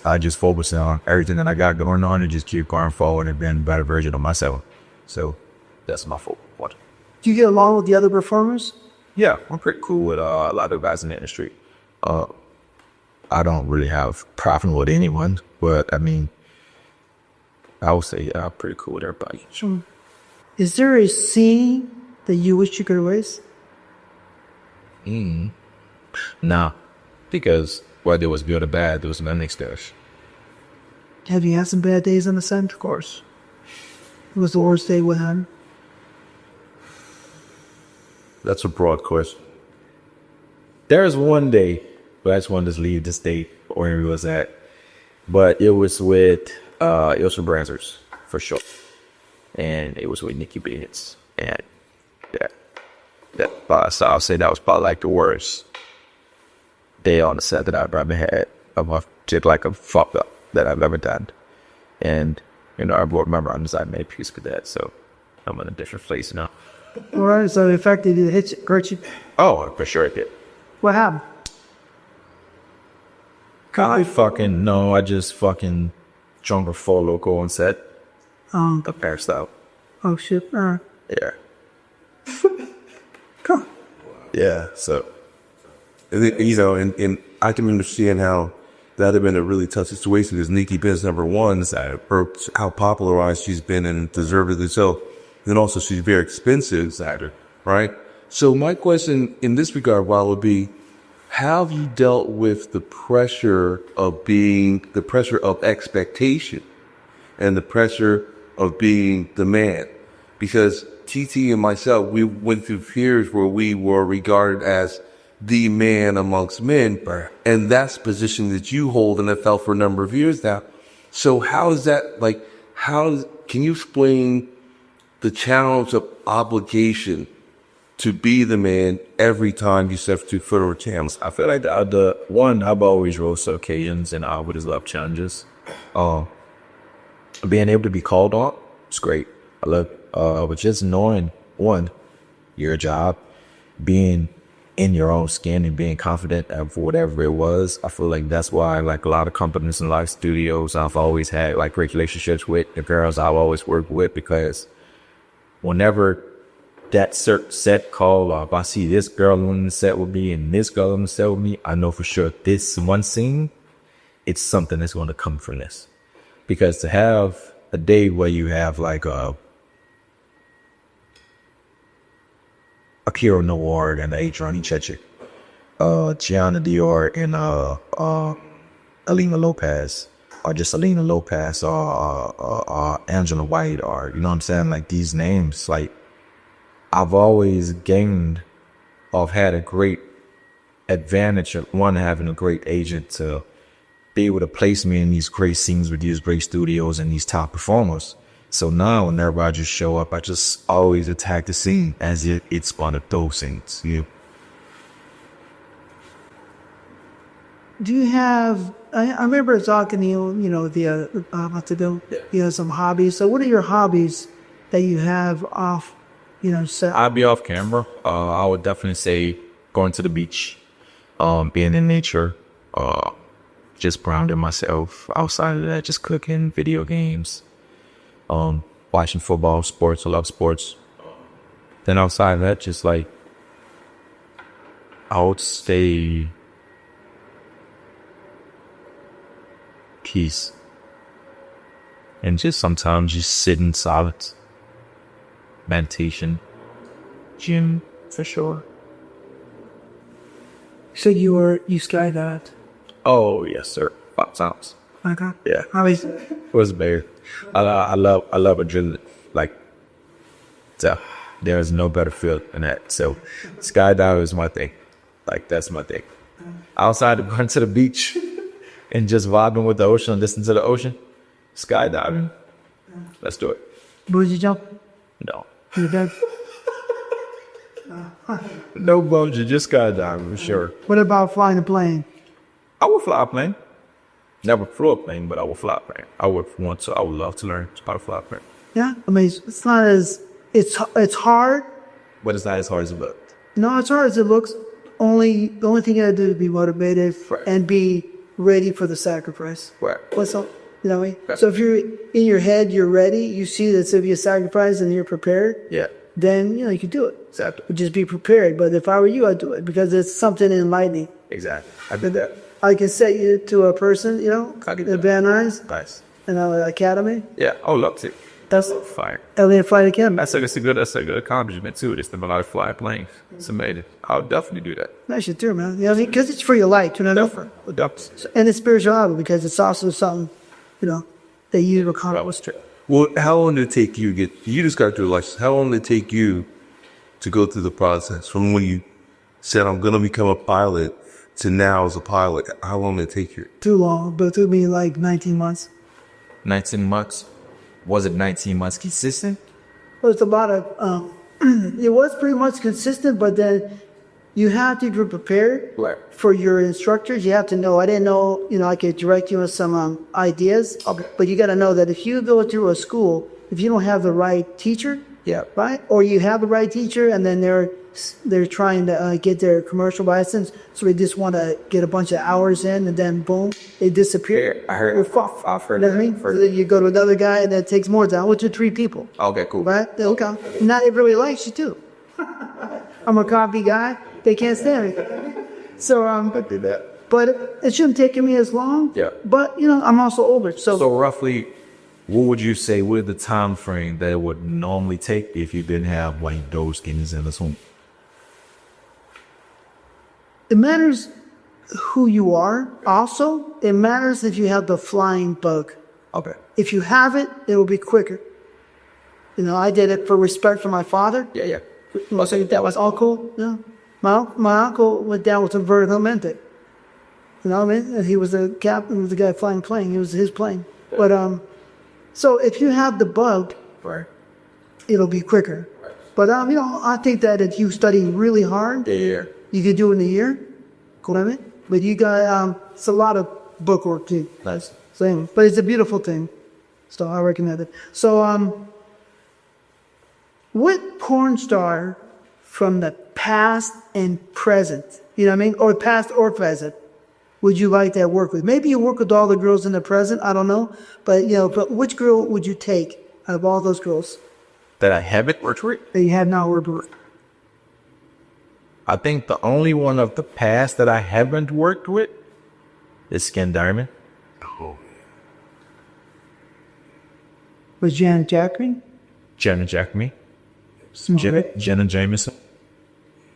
I just focus on everything that I got going on and just keep going forward and being a better version of myself. So that's my fault. What? Do you get along with the other performers? Yeah, I'm pretty cool with a lot of guys in the industry. I don't really have problem with anyone, but I mean, I would say I'm pretty cool with everybody. Sure. Is there a scene that you wish you could erase? Nah, because whether it was good or bad, there was nothing there. Have you had some bad days on the set? Of course. What was the worst day with him? That's a broad question. There's one day, but I just wanted to leave the state where he was at. But it was with Brazzers, for sure. And it was with Nikki Beans. And that But so I'll say that was probably like the worst day on the set that I've ever had. Just like a fuck up that I've ever done. And, you know, I will remember I decided to make peace with that. So I'm in a different place now. All right, so the fact that it hurt you, Oh, for sure it did. what happened? I fucking no, I just fucking drunk a Four Loko on set. The pair style. Oh shit! All right, Yeah. come on. Yeah. So You know, and I can understand how that'd have been a really tough situation because Nikki Ben's #1, for how popularized she's been and deservedly so. And also she's very expensive, right? So my question in this regard, Wal, would be, how have you dealt with the pressure of expectation and the pressure of being the man? Because TT and myself, we went through periods where we were regarded as the man amongst men, and that's the position that you hold in NFL for a number of years now. So how is that, like, can you explain the challenge of obligation to be the man every time you step to foot over channels? I feel like I've always rose to occasions and I would just love challenges. Being able to be called on, it's great. I love, but just knowing, one, your job, being in your own skin and being confident of whatever it was. I feel like that's why, like, a lot of companies and a lot of studios I've always had like great relationships with the girls I've always worked with, because whenever that set call, or if I see this girl on the set with me and this girl on the set with me, I know for sure this one scene, it's something that's going to come from this. Because to have a day where you have like a Akira Noir and Adriani Chechik, Gianna Dior and Alina Lopez, or just Alina Lopez, or Angela White, or, you know what I'm saying, like these names, like I've always gained or had a great advantage of, one, having a great agent to be able to place me in these great scenes with these great studios and these top performers. So now whenever I just show up, I just always attack the scene as if it's one of those scenes. Yeah. Do you have? I remember talking to you. You know, the month ago. You have some hobbies. So what are your hobbies that you have off? You know, set. I'd be off camera. I would definitely say going to the beach, being in nature, just grounding myself. Outside of that, just cooking, video games, watching football, sports. I love sports. Then outside of that, just like, I would say peace. And just sometimes just sit in silence. Meditation. Gym, for sure. So you skydived. Oh, yes, sir. 5 times. Okay. Yeah. Hobbies. It was bad. I love adrenaline. Like, so there's no better feel than that. So skydiving is my thing. Like, that's my thing. Outside of going to the beach and just vibing with the ocean, listening to the ocean, skydiving. Let's do it. Bungee jump. No. You did. No bungee, just skydiving for sure. What about flying a plane? I would fly a plane. Never flew a plane, but I would fly a plane. I would love to learn how to fly a plane. Yeah, I mean, it's not as it's hard. But it's not as hard as it looked. No, it's hard as it looks. The only thing you gotta do is be motivated and be ready for the sacrifice. Right. What's up? You know what I mean? Right. So if you're in your head, you're ready. You see that it's gonna be a sacrifice, and you're prepared. Yeah. Then you can do it. Exactly. But just be prepared. But if I were you, I'd do it because it's something enlightening. Exactly. I did that. I can set you to a person, I get the that. Van Nuys Nice. and Academy. Yeah. Oh, love to. That's Fire. Alien Flight Academy. That's a good accomplishment too. Just to know how to fly planes. It's amazing. I'll definitely do that. I should do, man. Because it's for your life, Definitely. And it's spirituality because it's also something, that you accomplish. Well, how long did it take you to you just got through license? How long did it take you to go through the process from when you said, I'm going to become a pilot, to now as a pilot? How long did it take you? Too long, but it took me like 19 months. 19 months. Was it 19 months consistent? Well, it's a lot of it was pretty much consistent, but then you have to be prepared Right. for your instructors. You have to know. I didn't know, I could direct you with some ideas. Okay. But you got to know that if you go through a school, if you don't have the right teacher, Yeah. right, or you have the right teacher, and then they're trying to get their commercial license, so they just want to get a bunch of hours in, and then boom, they disappear. I heard. You're fucked. I've heard You know what I mean? So then you go to another guy, and that takes more time, which are 3 people. Okay, cool. Right? Okay. Not everybody likes you too. I'm a copy guy. They can't stand me. So I did that. but it shouldn't take me as long. Yeah. But I'm also older, so So roughly, what would you say? What is the time frame that it would normally take if you didn't have like those games in the home? it matters who you are. Also, it matters if you have the flying bug. Okay. If you have it, it will be quicker. I did it for respect for my father. Yeah, yeah. So that was all cool. Yeah. My uncle went down with a vertical mentic. You know what I mean? And he was the captain, was the guy flying plane. It was his plane. But so if you have the bug, Right. it'll be quicker. But I think that if you study really hard, Yeah. you could do it in a year. Cool, I mean? But you got it's a lot of book work too. Nice. Same. But it's a beautiful thing. So I recommend it. So what porn star from the past and present, you know what I mean? Or past or present, would you like to work with? Maybe you work with all the girls in the present, I don't know. But but which girl would you take out of all those girls That I haven't worked with? that you have not worked with? I think the only one of the past that I haven't worked with is Skin Diamond. Was Janet Jackson Jenna Jackme. Okay. Jenna Jameson.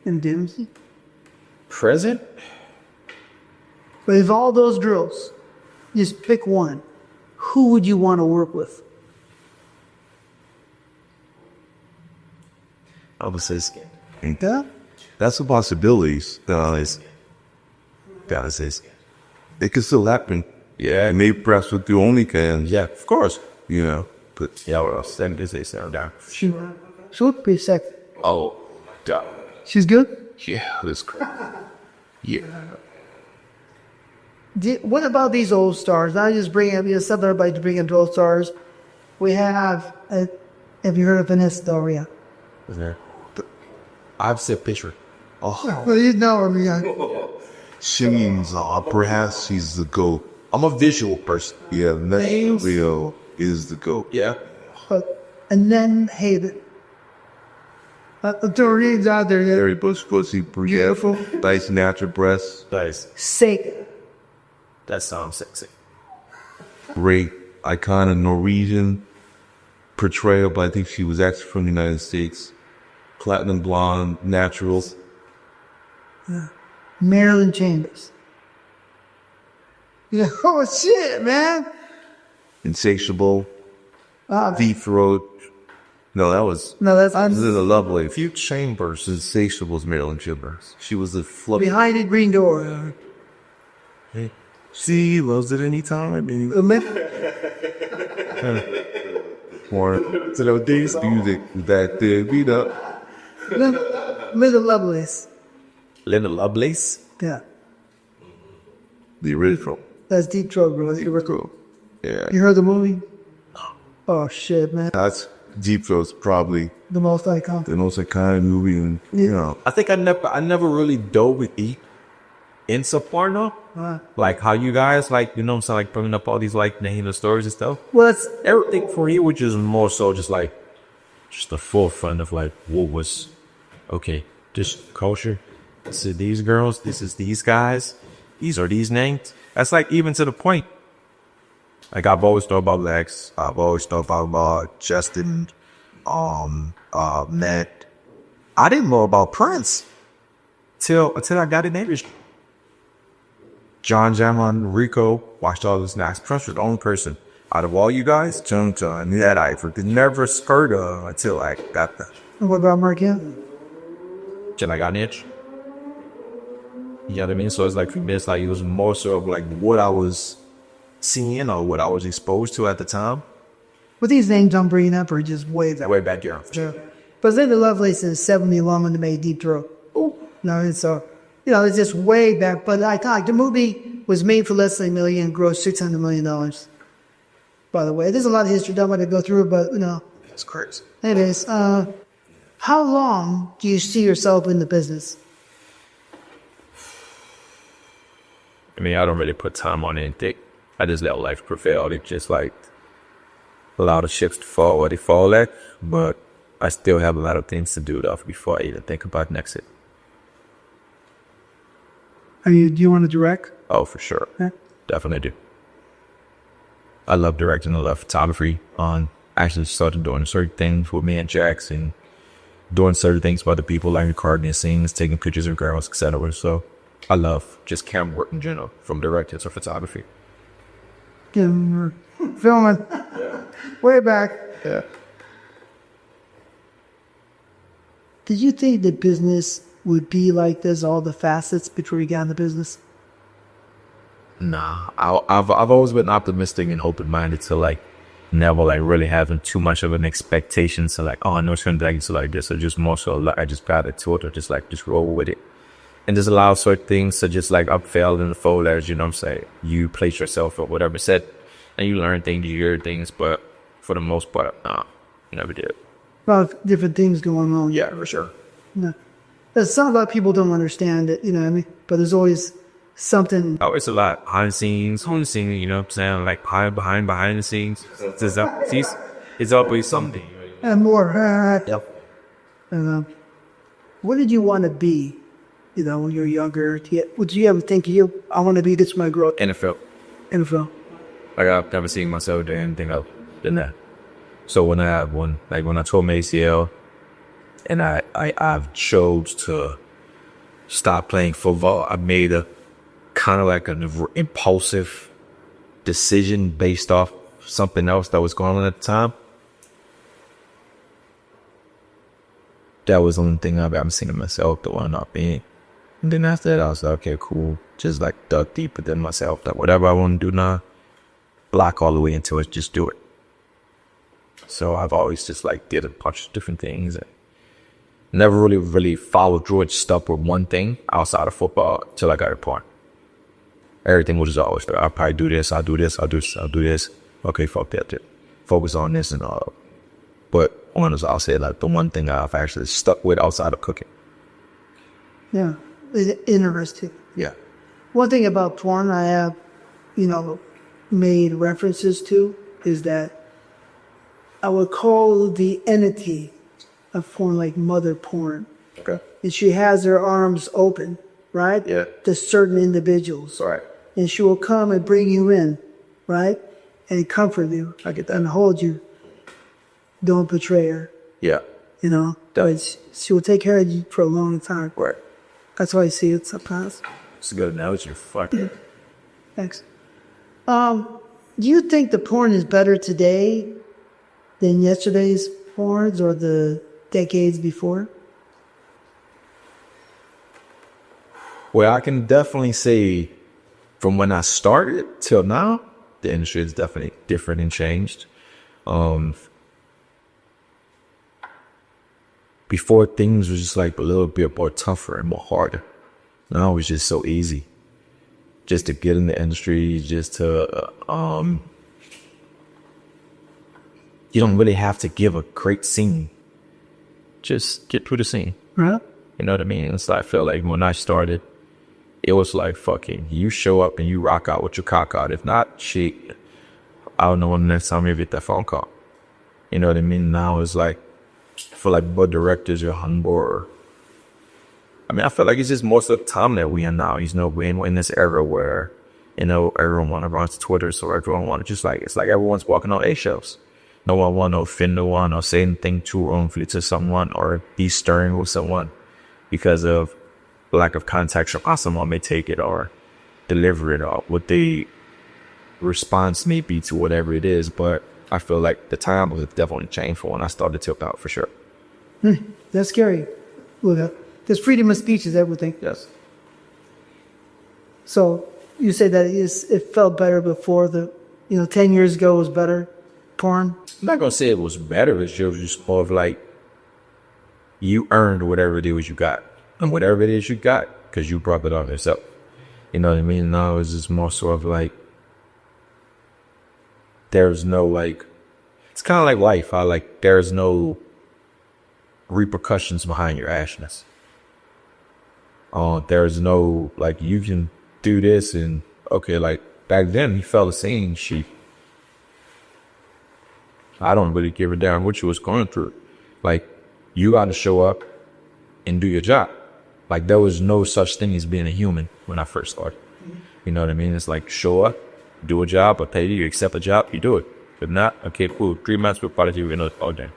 and Dimsey? Present? But if all those girls, just pick one, who would you want to work with? I would say Skin. Yeah? That's a possibility. It could still happen. Yeah. And maybe perhaps with the only can. Yeah, of course. But Yeah, what else? Then this is down. She would be sexy. Oh, duh. She's good? Yeah, that's great. Yeah. What about these old stars? I just bring up, something everybody to bring up old stars. We have you heard of Vanessa Del Rio? Is there? I've seen a picture. Well, you know her, man. singing's perhaps she's the GOAT. I'm a visual person. Yeah, Names. Rio is the GOAT. Yeah. And then Hayden. Throw names out there. Very pussy, Beautiful. nice natural breasts, Nice. Sake. That sounds sexy. great icon of Norwegian portrayal, but I think she was actually from the United States. Platinum blonde, naturals. Marilyn Chambers. Yeah. Oh shit, man. Insatiable, deep throat. No, that was No, that's this is a lovely. Few Chambers. Insatiable's Marilyn Chambers. She was the fluffy. behind the green door. She loves it anytime. I mean, or to those days music that beat up. Middle Lovelace. Linda Lovelace. Yeah. The original. That's Deep Throat, bro. You were cool. Yeah, You heard the movie? Oh shit, man. that's Deep Throat's probably The most iconic. the most iconic movie, and I think I never really dove deep into porno. Like how you guys like, like bringing up all these like the stories and stuff. Well, it's Everything for you, which is more so just the forefront of like what was okay. This culture. This is these girls. This is these guys. These are these names. That's like even to the point. Like I've always thought about Lex. I've always thought about Justin. Matt. I didn't know about Prince till I got in industry. John Jamon, Rico, watched all this next. Prince was the only person out of all you guys, John, that I never heard of until I got that. what about Mark Young? Till I got an itch. You know what I mean? So it's like for me, it's like it was more so of like what I was seeing or what I was exposed to at the time. But these names I'm bringing up are just way That way back here. Yeah. But then the Lovelace is 70 long and they made Deep Throat. No, and so, it's just way back. But I thought the movie was made for less than $1 million, grossed $600 million. By the way, there's a lot of history. Don't want to go through it, but It's crazy. it is. How long do you see yourself in the business? I mean, I don't really put time on anything. I just let life prevail. It just like allow the ships to fall where they fall at. But I still have a lot of things to do though before I even think about next hit. Do you want to direct? Oh, for sure. Yeah. Definitely do. I love directing. I love photography. I actually started doing certain things with me and Jackson, doing certain things for other people, like recording scenes, taking pictures of girls, etc. So I love just camera work in general, from directing to photography. Filming. Way back. Yeah. Did you think the business would be like this, all the facets before you got in the business? Nah, I've always been optimistic and open-minded to like never like really having too much of an expectation to like, oh, I know it's gonna be like this, or just more so like I just got it to it, or just roll with it. And just allow certain things to just like upfail in the fold as, what I'm saying, you place yourself or whatever said, and you learn things, you hear things, but for the most part, nah, never did. A lot of different things going on. Yeah, for sure. No. There's a lot of people don't understand it, you know what I mean? But there's always something. Oh, it's a lot. Behind the scenes, on the scene, you know what I'm saying? Like behind the scenes. It's always something. And more. Yep. And, what did you want to be, when you were younger? Would you ever think, I want to be this my growth? NFL. NFL. Like I've never seen myself doing anything else than that. So when I tore my ACL, and I've chose to stop playing football, I made a kind of like an impulsive decision based off something else that was going on at the time. That was the only thing I've ever seen in myself to want not being. And then after that, I was like, okay, cool. Just like dug deeper than myself. That whatever I want to do now, block all the way into it, just do it. So I've always just like did a bunch of different things and never really followed George stuck with one thing outside of football till I got a porn. Everything was just always, I'll probably do this, I'll do this. Okay, fuck that shit. Focus on this and all. But I'll say like the one thing I've actually stuck with outside of cooking. Yeah. It's interesting. Yeah. One thing about porn I have, made references to is that I would call the entity of porn like mother porn. Okay. And she has her arms open, right? Yeah. To certain individuals. Right. And she will come and bring you in, right? And comfort you. I get that. And hold you. Don't betray her. Yeah. But she will take care of you for a long time. Right. That's why I see it sometimes. It's a good analogy. Fuck it. Thanks. Do you think the porn is better today than yesterday's porns or the decades before? Well, I can definitely say from when I started till now, the industry is definitely different and changed. Before things was just like a little bit more tougher and more harder. Now it's just so easy. Just to get in the industry, just to, you don't really have to give a great scene. Just get through the scene. Right. You know what I mean? It's like, I feel like when I started, it was like, fucking, you show up and you rock out with your cock out. If not, shit, I don't know when the next time you get that phone call. You know what I mean? Now it's like, I feel like more directors are humble. I feel like it's just most of the time that we are now. We're in this era where, everyone want to run to Twitter, so everyone want to just like, it's like everyone's walking on eggshells. No one want to offend no one or say anything too wrongfully to someone or be stern with someone because of lack of context from how someone may take it or deliver it or what the response may be to whatever it is. But I feel like the time was definitely changed for when I started to out for sure. That's scary. Look, there's freedom of speech is everything. Yes. So you say that it felt better before 10 years ago was better porn? I'm not going to say it was better. It's just more of like, you earned whatever it is you got. And whatever it is you got, because you brought it on yourself. You know what I mean? No, it's just more sort of like, there's no like, it's kind of like life. How like there's no repercussions behind your actions. There's no like, you can do this and okay, like back then he felt the same shit. I don't really give a damn what you was going through. Like, you got to show up and do your job. Like, there was no such thing as being a human when I first started. You know what I mean? It's like, show up, do a job, okay, you accept a job, you do it. If not, okay, cool. 3 months, we'll probably do it all day.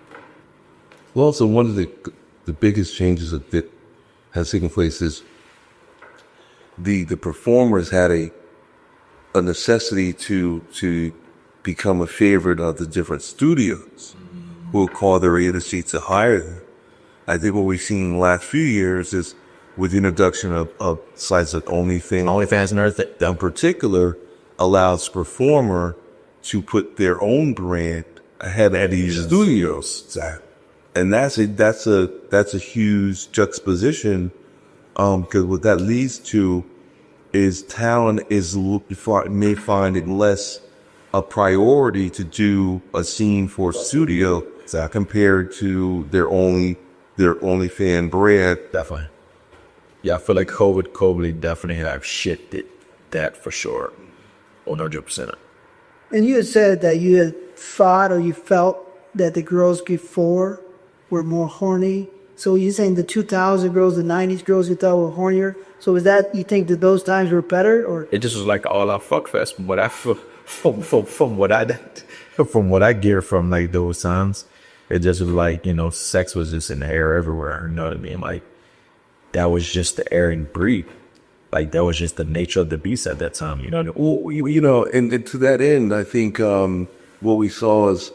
Well, also one of the biggest changes that has taken place is the performers had a necessity to become a favorite of the different studios who will call their agency to hire them. I think what we've seen in the last few years is with the introduction of sites like OnlyFans and everything. in particular allows performer to put their own brand ahead of these studios. And that's a huge juxtaposition, because what that leads to is talent may find it less a priority to do a scene for studio compared to their only fan brand. Definitely. Yeah, I feel like COVID definitely have shifted that for sure. 100%. And you had said that you had thought or you felt that the girls before were more horny. So you're saying the 2000 girls, the 90s girls you thought were hornier. So is that, you think that those times were better, or? It just was like all out fuck fest from what I from what I gear from like those times. It just was like, you know, sex was just in the air everywhere. You know what I mean? Like, that was just the air and breathe. Like, that was just the nature of the beast at that time. You know? Well, you know, and to that end, I think what we saw is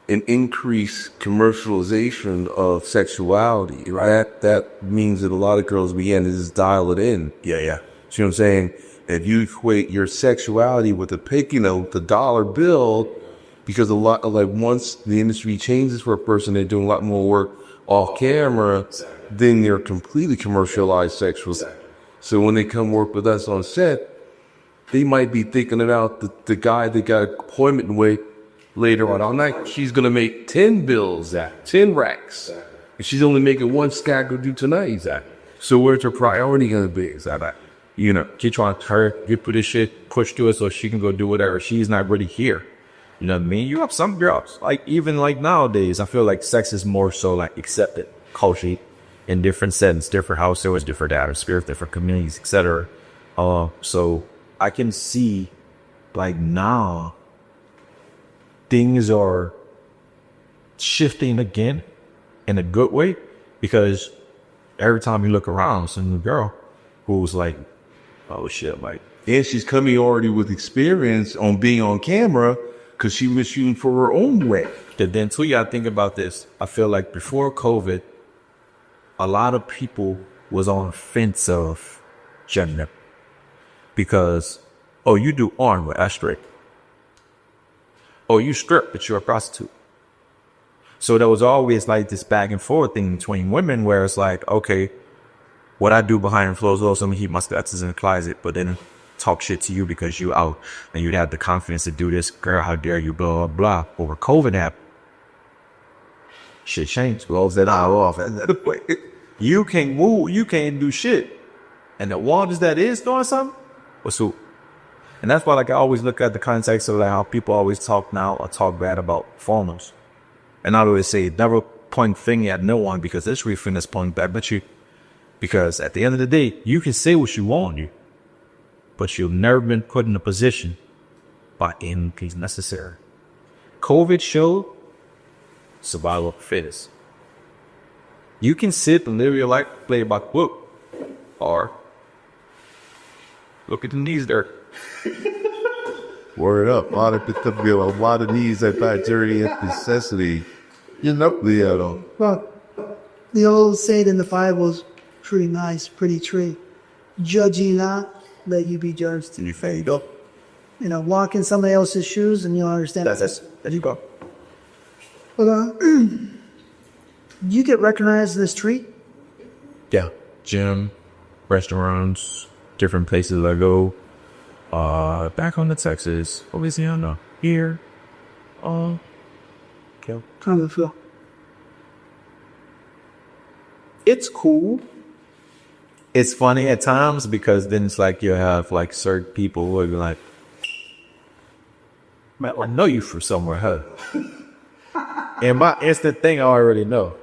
an increased commercialization of sexuality, right? That means that a lot of girls began to just dial it in. Yeah. See what I'm saying? If you equate your sexuality with the dollar bill, because a lot of, like, once the industry changes for a person, they're doing a lot more work off camera, then they're completely commercialized sexually. So when they come work with us on set, they might be thinking about the guy they got an appointment with later on all night. She's going to make 10 bills, 10 racks. And she's only making one stack to do tonight. So where's her priority going to be? You know, keep trying to her, you put this shit, push to it so she can go do whatever. She's not really here. You know what I mean? You have some girls, like, even like nowadays, I feel like sex is more so like accepted culturally in different settings, different households, different atmospheres, different communities, etc. So I can see, like, now things are shifting again in a good way, because every time you look around, some new girl who's like, oh shit, like, and she's coming already with experience on being on camera because she was shooting for her own way. Then too, you gotta think about this. I feel like before COVID, a lot of people was on the fence of gender, because, oh, you do arm, but that's straight. Oh, you strip, but you're a prostitute. So there was always like this back and forth thing between women, where it's like, okay, what I do behind closed doors, I'm gonna keep my stats in the closet, but then talk shit to you because you out and you'd have the confidence to do this. Girl, how dare you, blah, blah, blah. Over COVID happened. Shit changed. Gloves that eye off. You can't move, you can't do shit. And the one that is doing something, what's who? And that's why, like, I always look at the context of like how people always talk now or talk bad about foreigners. And I always say, never point finger at no one, because this refing is pointing back at you. Because at the end of the day, you can say what you want you, but you've never been put in a position by any means necessary. COVID showed survival of the fittest. You can sit and live your life, play by the book, or look at the knees there. Word up. A lot of needs that bacteria necessity. You know, Leo. Well, the old saying in the Bible is pretty nice, pretty true. Judge ye not, let you be judged. You fade up. You know, walk in somebody else's shoes and you'll understand. There you go. But You get recognized in the street? Yeah. Gym, restaurants, different places I go. Back home to Texas, Louisiana, here. How does it feel? It's cool. It's funny at times because then it's like you have like certain people who are like, man, I know you from somewhere, huh? And my instant thing, I already know.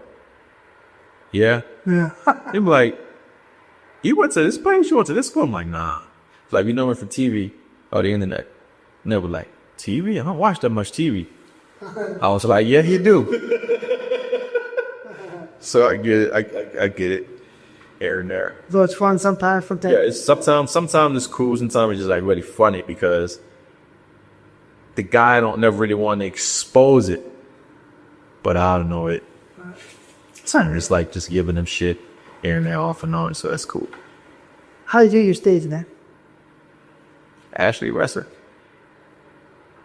Yeah. Yeah. They be like, you went to this place? You went to this school? I'm like, nah. It's like, you know me from TV or the internet. And they were like, TV? I don't watch that much TV. I was like, yeah, you do. So I get it. I get it. Here and there. So it's fun sometimes from time. Yeah, it's sometimes it's cool, sometimes it's just like really funny because the guy don't never really want to expose it. But I don't know it. It's like just giving them shit here and there off and on, so that's cool. How do you do your stage name? Ashley Wrestler.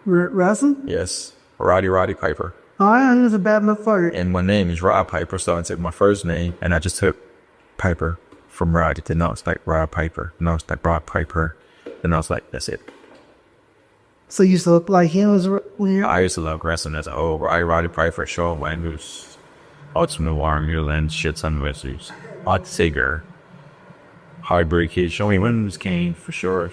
Wrestling? Yes. Roddy Piper. Oh, yeah, he was a bad motherfucker. And my name is Rod Piper, so I took my first name and I just took Piper from Rod. Then I was like Rod Piper. Then I was like Rod Piper. Then I was like, that's it. So you used to look like him when you're... I used to love wrestling as a whole. Roddy Piper, Shawn Wangers, Ultimate Warrior, and shits on Wizards. Hot Sigger. Heartbreak Kid, Show Me Winners Kane, for sure.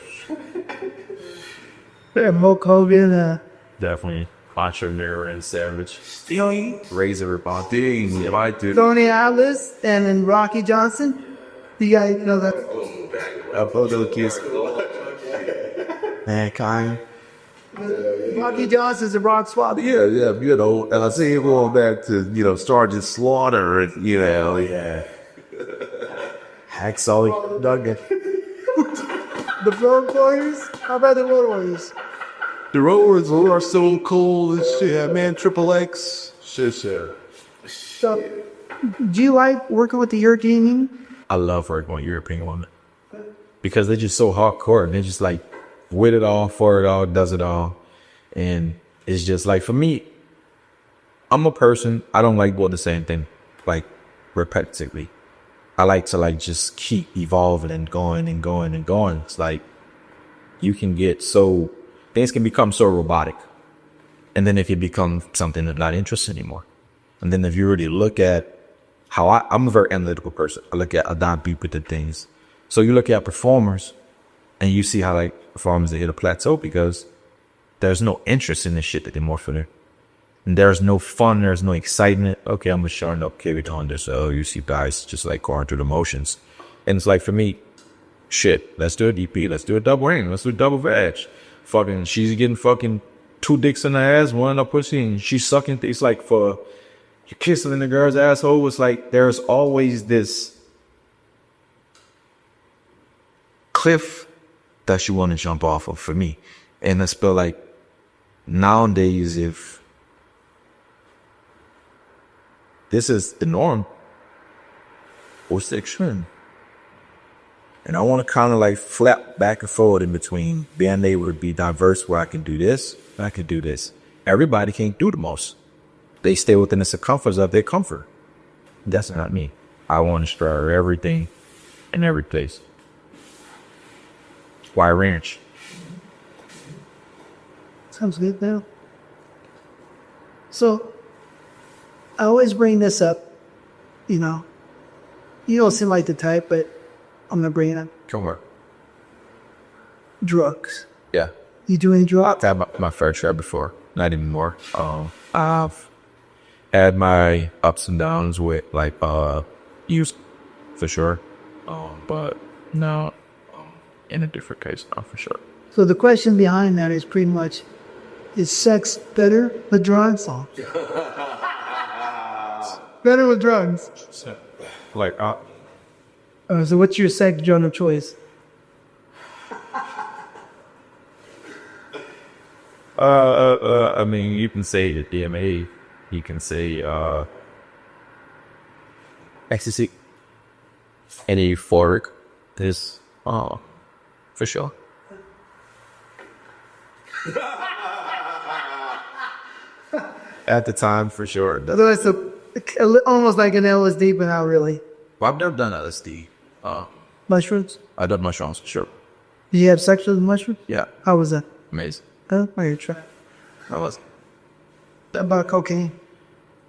Hulk Hogan, Definitely. Macho Mirror and Savage. Razor Bonding. Yeah, I do. Tony Atlas, and then Rocky Johnson. You guys know that? Mankind. Rocky Johnson's a rock swap. Yeah, you know, and I see him going back to, you know, Sergeant Slaughter, and, you know, yeah. Hacksaw Duggan. The Road Warriors? How about the Road Warriors? The Rollers are so cool and shit, man. Triple X. Shit. So, do you like working with the European Union? I love working with European women. Because they're just so hardcore. And they're just like, with it all, for it all, does it all. And it's just like, for me, I'm a person, I don't like doing the same thing, like, repetitively. I like to, like, just keep evolving and going and going and going. It's like, you can get so, things can become so robotic. And then if you become something that's not interesting anymore. And then if you really look at how I'm a very analytical person. I look at, I dive deep into things. So you look at performers and you see how, like, performers, they hit a plateau because there's no interest in the shit that they're morphing in. And there's no fun, there's no excitement. Okay, I'm just showing up, okay, we're doing this. Oh, you see guys just like going through the motions. And it's like, for me, shit, let's do a DP, let's do a double ring, let's do a double veg. Fucking, she's getting fucking 2 dicks in her ass, 1 in her pussy, and she's sucking. It's like, for you kissing in the girl's asshole, it's like there's always this cliff that you want to jump off of for me. And it's feel like nowadays, if this is the norm, what's the extreme? And I want to kind of like flap back and forward in between being able to be diverse where I can do this, I can do this. Everybody can't do the most. They stay within the circumference of their comfort. That's not me. I want to stir everything in every place. Why ranch? Sounds good now. So, I always bring this up, you know. You don't seem like the type, but I'm going to bring it up. Come on. Drugs. Yeah. You do any drugs? I've had my fair share before. Not anymore. I've had my ups and downs with, like, use, for sure. But no, in a different case, not for sure. So the question behind that is pretty much, is sex better with drugs? Better with drugs. Like, So what's your sex drug of choice? I mean, you can say the DMA. You can say ecstasy. Any euphoric is for sure. At the time, for sure. Otherwise, so Almost like an LSD, but not really. Well, I've never done LSD. Mushrooms? I done mushrooms, sure. Did you have sex with mushrooms? Yeah, How was that? amazing. Oh, you try. I was About cocaine.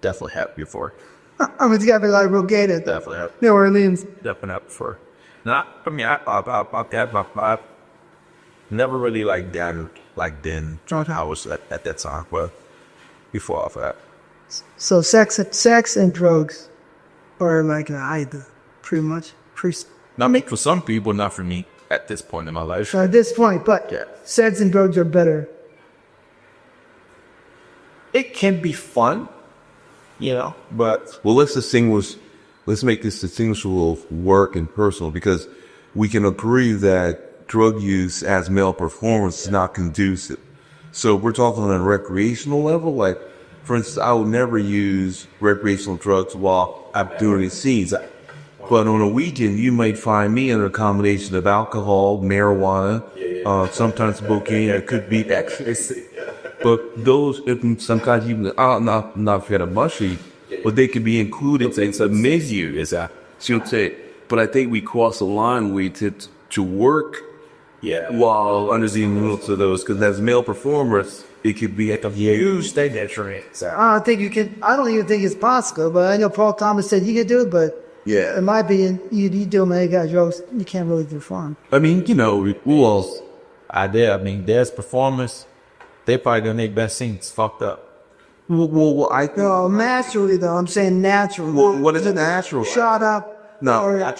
definitely happy before. I mean, you gotta be like real gated. Definitely happy. New Orleans. Definitely happy before. Not for me. I've never really like dabbled like then. I was at that time, but before off of that. So sex and drugs are like either, pretty much. Not me for some people, not for me at this point in my life. So at this point, but Yeah. sex and drugs are better. It can be fun, you know, but Well, let's make this distinguishable of work and personal, because we can agree that drug use as male performance is not conducive. So if we're talking on a recreational level, like, for instance, I would never use recreational drugs while I'm doing these scenes. But on a weekend, you might find me in a combination of alcohol, marijuana, sometimes cocaine, it could be ecstasy. But those, sometimes even, I'm not fan of mushy, but they can be included. it's a menu, is that? But I think we cross the line to work Yeah. while under the influence of those, because as male performers, it could be a Huge state detriment. I don't think you can. I don't even think it's possible. But I know Paul Thomas said you could do it. But in my opinion, you do many guys drugs, you can't really perform. I mean, you know, who else? I mean, there's performers. They probably gonna make best scenes fucked up. Well, I think. No, naturally though. I'm saying naturally. Well, what is it natural? Shut up. No, Or, I'm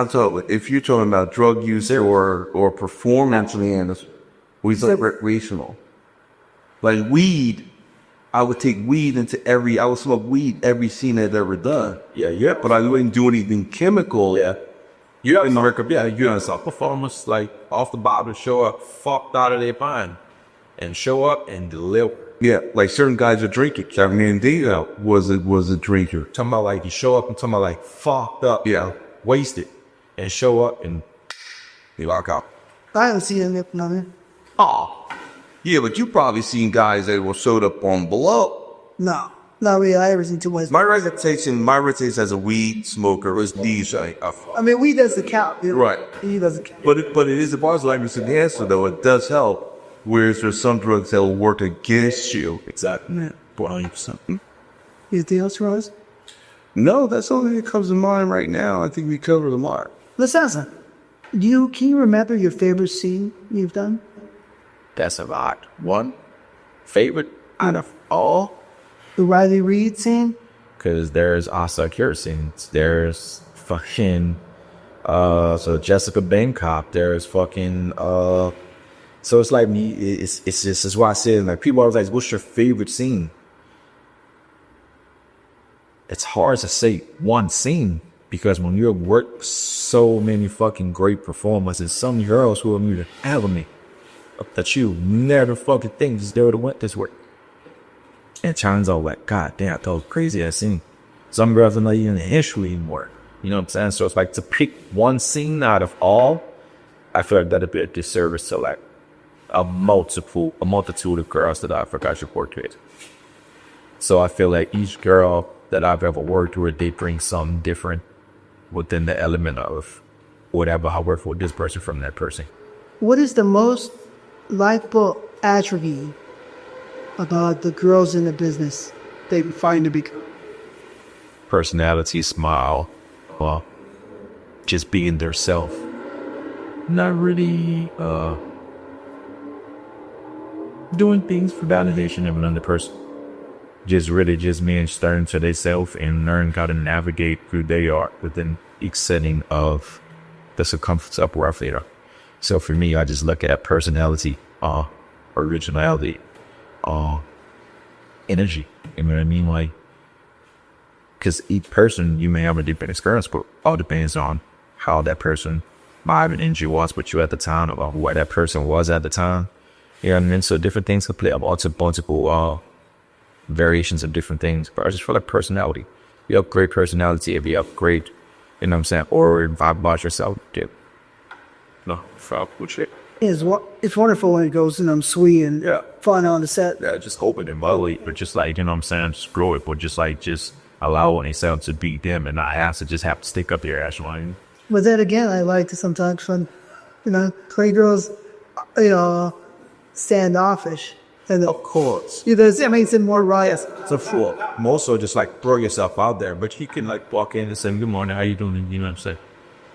talking. If you're talking about drug use or performance enhancers, we say recreational. Like weed, I would take weed I would smoke weed every scene I've ever done. Yeah. But I wouldn't do anything chemical. Yeah. You have some performers like off the bottom show up fucked out of their mind and show up and deliver. Yeah, like certain guys are drinking. Cameron Diaz was a drinker. Talking about like you show up and talking about like fucked up, Yeah. wasted, and show up and they walk out. I haven't seen him yet, nothing. Yeah, but you probably seen guys that were showed up on below. No, not really. I ever seen too much. My reputation as a weed smoker was DJ. I mean, weed doesn't count. You know? Right. He doesn't count. But it is a positive language enhancer, though. It does help. Whereas there's some drugs that will work against you. Exactly. Yeah. 100%. Anything else, Rose? No, that's the only thing that comes to mind right now. I think we covered the mark. Let's ask that. Can you remember your favorite scene you've done? That's a lot. One favorite out of all, The Riley Reid scene? because there's Asa Akira scenes. There's fucking so Jessica Bangkok. There's fucking so it's like me. It's just it's why I said like people always like, what's your favorite scene? It's hard to say one scene because when you work so many fucking great performers and some girls who are me to element that you never fucking think is there to went this way. And turns out like, God damn, that was crazy ass scene. Some girls are not even an issue anymore. You know what I'm saying? So it's like to pick one scene out of all, I feel like that'd be a disservice to like a multitude of girls that I've worked with. So I feel like each girl that I've ever worked with, they bring something different within the element of whatever I work with this person from that person. What is the most likable attribute about the girls in the business they find to be? Personality, smile, just being their self. Not really doing things for validation of another person. Just really just being stern to themselves and learn how to navigate who they are within each setting of the circumference of where they are. So for me, I just look at personality, originality, energy. You know what I mean? Like, because each person, you may have a different experience, but all depends on how that person vibe and energy was with you at the time, or where that person was at the time. You know what I mean? So different things can play up multiple variations of different things. But I just feel like personality. You have great personality if you have great, you know what I'm saying, or vibe about yourself. Yeah. No, fuck with shit. It's wonderful when it goes and I'm sweet and fun on the set. Yeah, just open and bubbly, but just like, you know what I'm saying, just grow it, but just like, just allow themselves to beat them and not have to just have to stick up their ass line. But then again, I like to sometimes when, Playgirls, standoffish. And Of course. that makes it more right. It's a fool. More so just like throw yourself out there. But he can like walk in and say, good morning, how you doing? You know what I'm saying?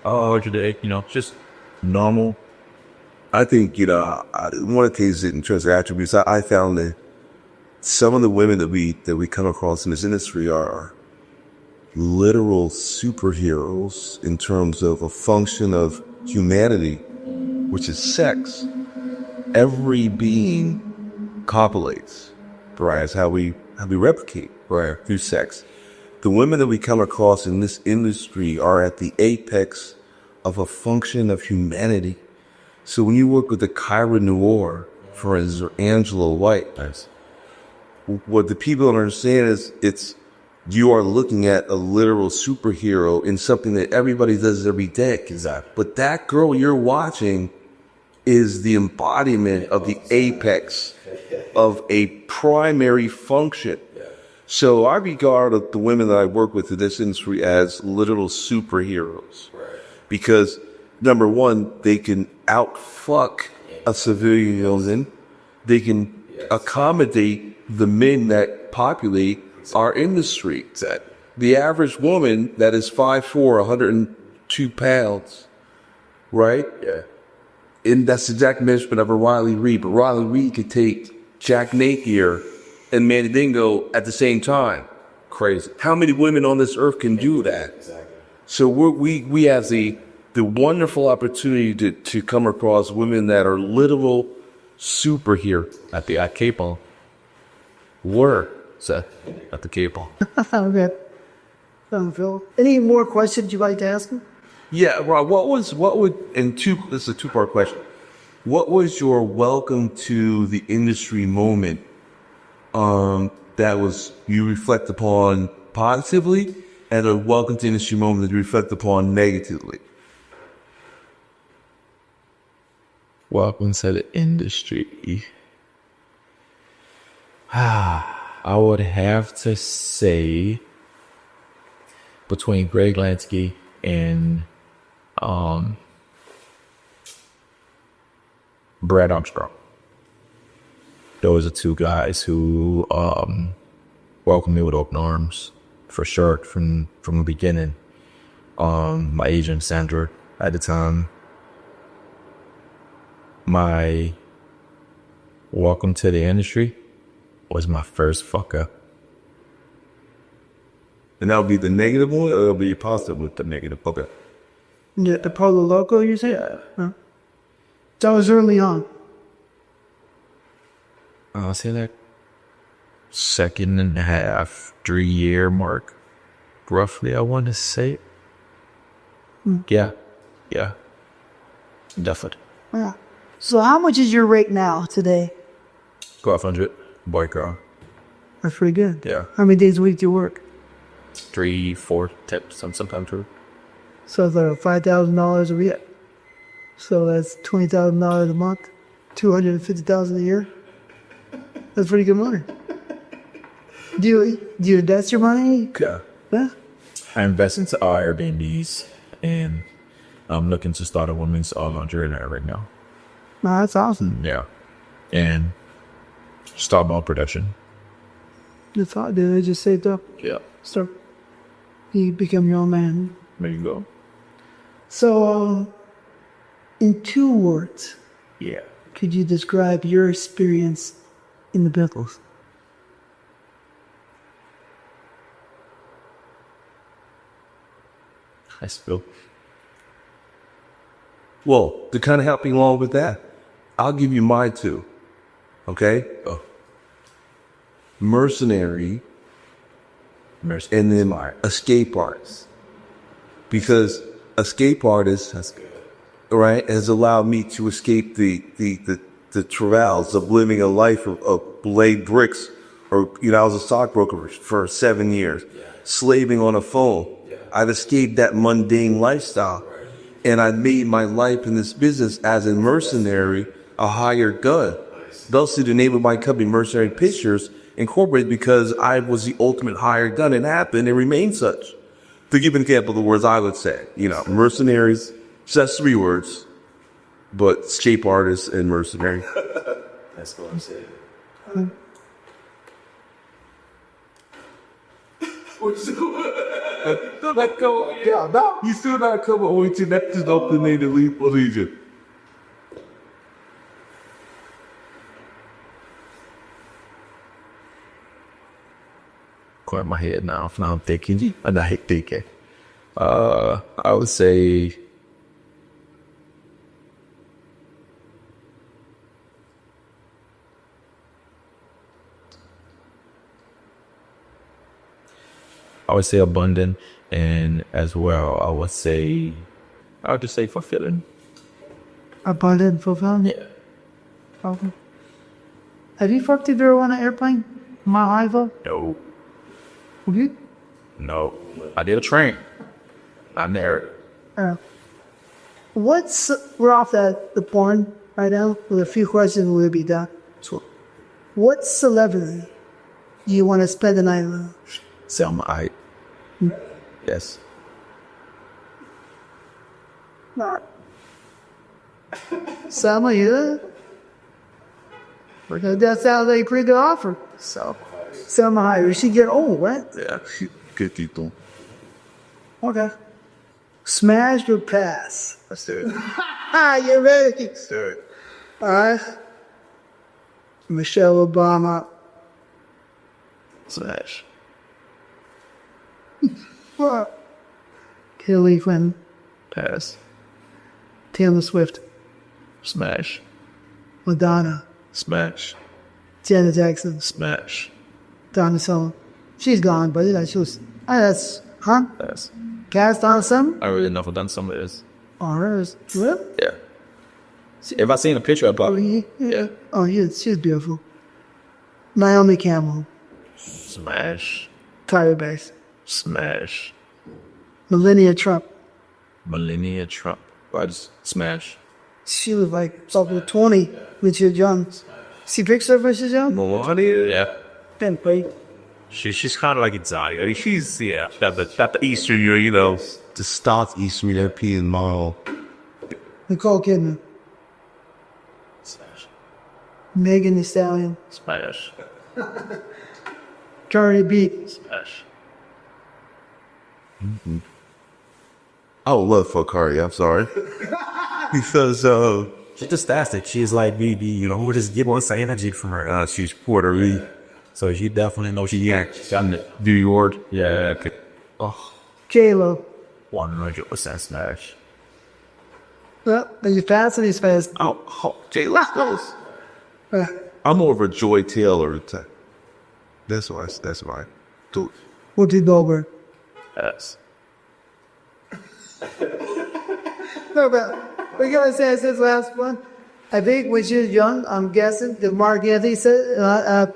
Oh, how's your day? Just normal. I think, one of the things in terms of attributes, I found that some of the women that we come across in this industry are literal superheroes in terms of a function of humanity, which is sex. Every being copulates, right? It's how we replicate, right? Through sex. The women that we come across in this industry are at the apex of a function of humanity. So when you work with the Kyra Noir, for instance, or Angela White, what the people don't understand is you are looking at a literal superhero in something that everybody does every day. Exactly. But that girl you're watching is the embodiment of the apex of a primary function. So I regard the women that I work with in this industry as literal superheroes. Because number one, they can outfuck a civilian villain. They can accommodate the men that populate our industry. The average woman that is 5'4", 102 pounds, right? Yeah. And that's the exact measurement of a Riley Reid. But Riley Reid could take Jack Napier and Manny Dingo at the same time. Crazy. How many women on this earth can do that? Exactly. So we have the wonderful opportunity to come across women that are literal superheroes. At the cable. Were. So, at the cable. Okay. Phil. Any more questions you'd like to ask him? Yeah, Rob, this is a two-part question. What was your welcome to the industry moment that was you reflect upon positively, and a welcome to the industry moment that you reflect upon negatively? Welcome to the industry. I would have to say between Greg Lansky and Brad Armstrong. Those are two guys who welcomed me with open arms, for sure, from the beginning. My agent Sandra at the time. My welcome to the industry was my first fuck up. And that'll be the negative one, or it'll be positive with the negative? Okay. Yeah, the Polo Loco, you say? Huh? That was early on. I'll say that 2.5, 3-year mark, roughly, I want to say. Yeah, definitely. Yeah. So how much is your rate now, today? 1,200, boy, girl. That's pretty good. Yeah. How many days a week do you work? 3, 4 tips, sometimes 2. So it's like $5,000 a week. So that's $20,000 a month, $250,000 a year. That's pretty good money. Do you invest your money? Yeah. Yeah. I invest into Airbnbs, and I'm looking to start a women's laundry there right now. No, that's awesome. Yeah. And start my own production. That's all, dude. I just saved up. Yeah. Start. You become your own man. There you go. So, in 2 words, Yeah. could you describe your experience in the Beatles? I spill. Well, to kind of help me along with that, I'll give you my 2. Okay? Oh. Mercenary and then escape artist. Because escape artist, right, has allowed me to escape the travails of living a life of laid bricks. Or, I was a stockbroker for 7 years, slaving on a phone. I've escaped that mundane lifestyle. And I made my life in this business as a mercenary, a hired gun. Thus, the name of my company, Mercenary Pictures, incorporated because I was the ultimate hired gun. It happened and remained such. To give an example of the words I would say, mercenaries, that's 3 words, but shape artist and mercenary. That's what I'm saying. You still not cover origin, that's just up the native religion. Clear my head now. Now I'm thinking. And I hate thinking. I would say abundant, and as well, I would just say fulfilling. Abundant, fulfilling? Yeah. Okay. Have you fucked a girl on an airplane? My Ivo? No. Have you? No. I did a train. I married. We're off the porn right now. With a few questions, we'll be done. So, What celebrity do you want to spend the night with? Selma Hayek. Yes. Not. Selma, yeah? That sounds like a pretty good offer. So, Selma Hayek. She get old, right? yeah. Good people. Okay. Smash or pass? Let's do it. You ready? Let's do it. All right. Michelle Obama. Smash. What? Hillary Clinton. Pass. Taylor Swift. Smash. Madonna. Smash. Janet Jackson. Smash. Donna Summer. She's gone, but she was. That's Pass. Cast Donna Summer. I really know if I've done some of this. Oh, hers. Really? Yeah. See, if I seen a picture, I'd probably. Yeah. Oh, yeah, she's beautiful. Naomi Campbell. Smash. Tyra Banks. Smash. Melania Trump. Melania Trump. I just smash. She was like something 20 when she was young. See pictures of her when she was young? Melania? Yeah. Been great. She's kind of like exotic. I mean, she's that the Eastern, The Southeastern European model. Nicole Kidman. Smash. Megan Thee Stallion. Smash. Cardi B. Smash. I would love for Cardi, I'm sorry. Because, she's just fantastic. She's like maybe we just get one energy from her. She's Puerto Rican, so she definitely knows she got it. New York. Yeah. J-Lo. 100% smash. Well, are you fast or these fast? Oh, Jay Lato's. I'm more of a Joy Taylor type. That's why. Dude. Whoopi Goldberg. Pass. No, but we're gonna say this last one. I think when she was young, I'm guessing the Mark Anthony said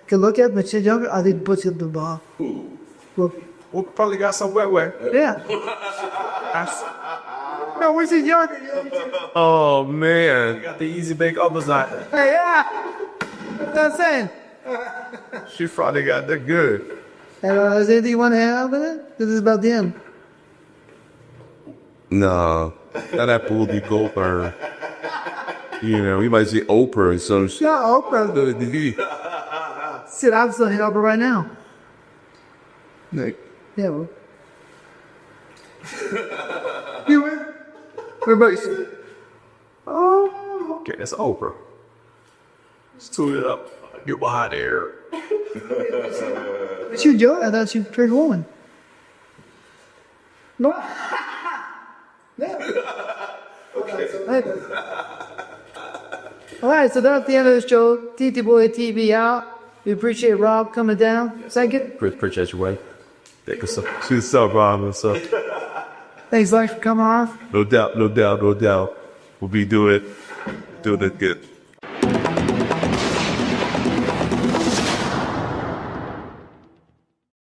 can look at when she's younger. I think puts up the ball. Whoopi. We probably got some wet. Yeah. No, when she's younger. Oh, man. Got the easy bake others out. Hey, yeah. That's what I'm saying. She probably got that good. And is there anything you want to add with it? This is about them. No. That apple will be Goldberg. We might say Oprah or some shit. Yeah, Oprah. Shit, I'm still hitting Oprah right now. Nick. Yeah, well. You win? What about you? Oh. Okay, that's Oprah. Let's tune it up. Get behind there. But you do? I thought you were a pretty woman. No. Okay. All right, so that's the end of the show. TTBoy TV out. We appreciate Rob coming down. Second. Appreciate your way. Take us up. She's so wrong. So. Thanks, Lex, for coming off. No doubt. We'll be doing it good.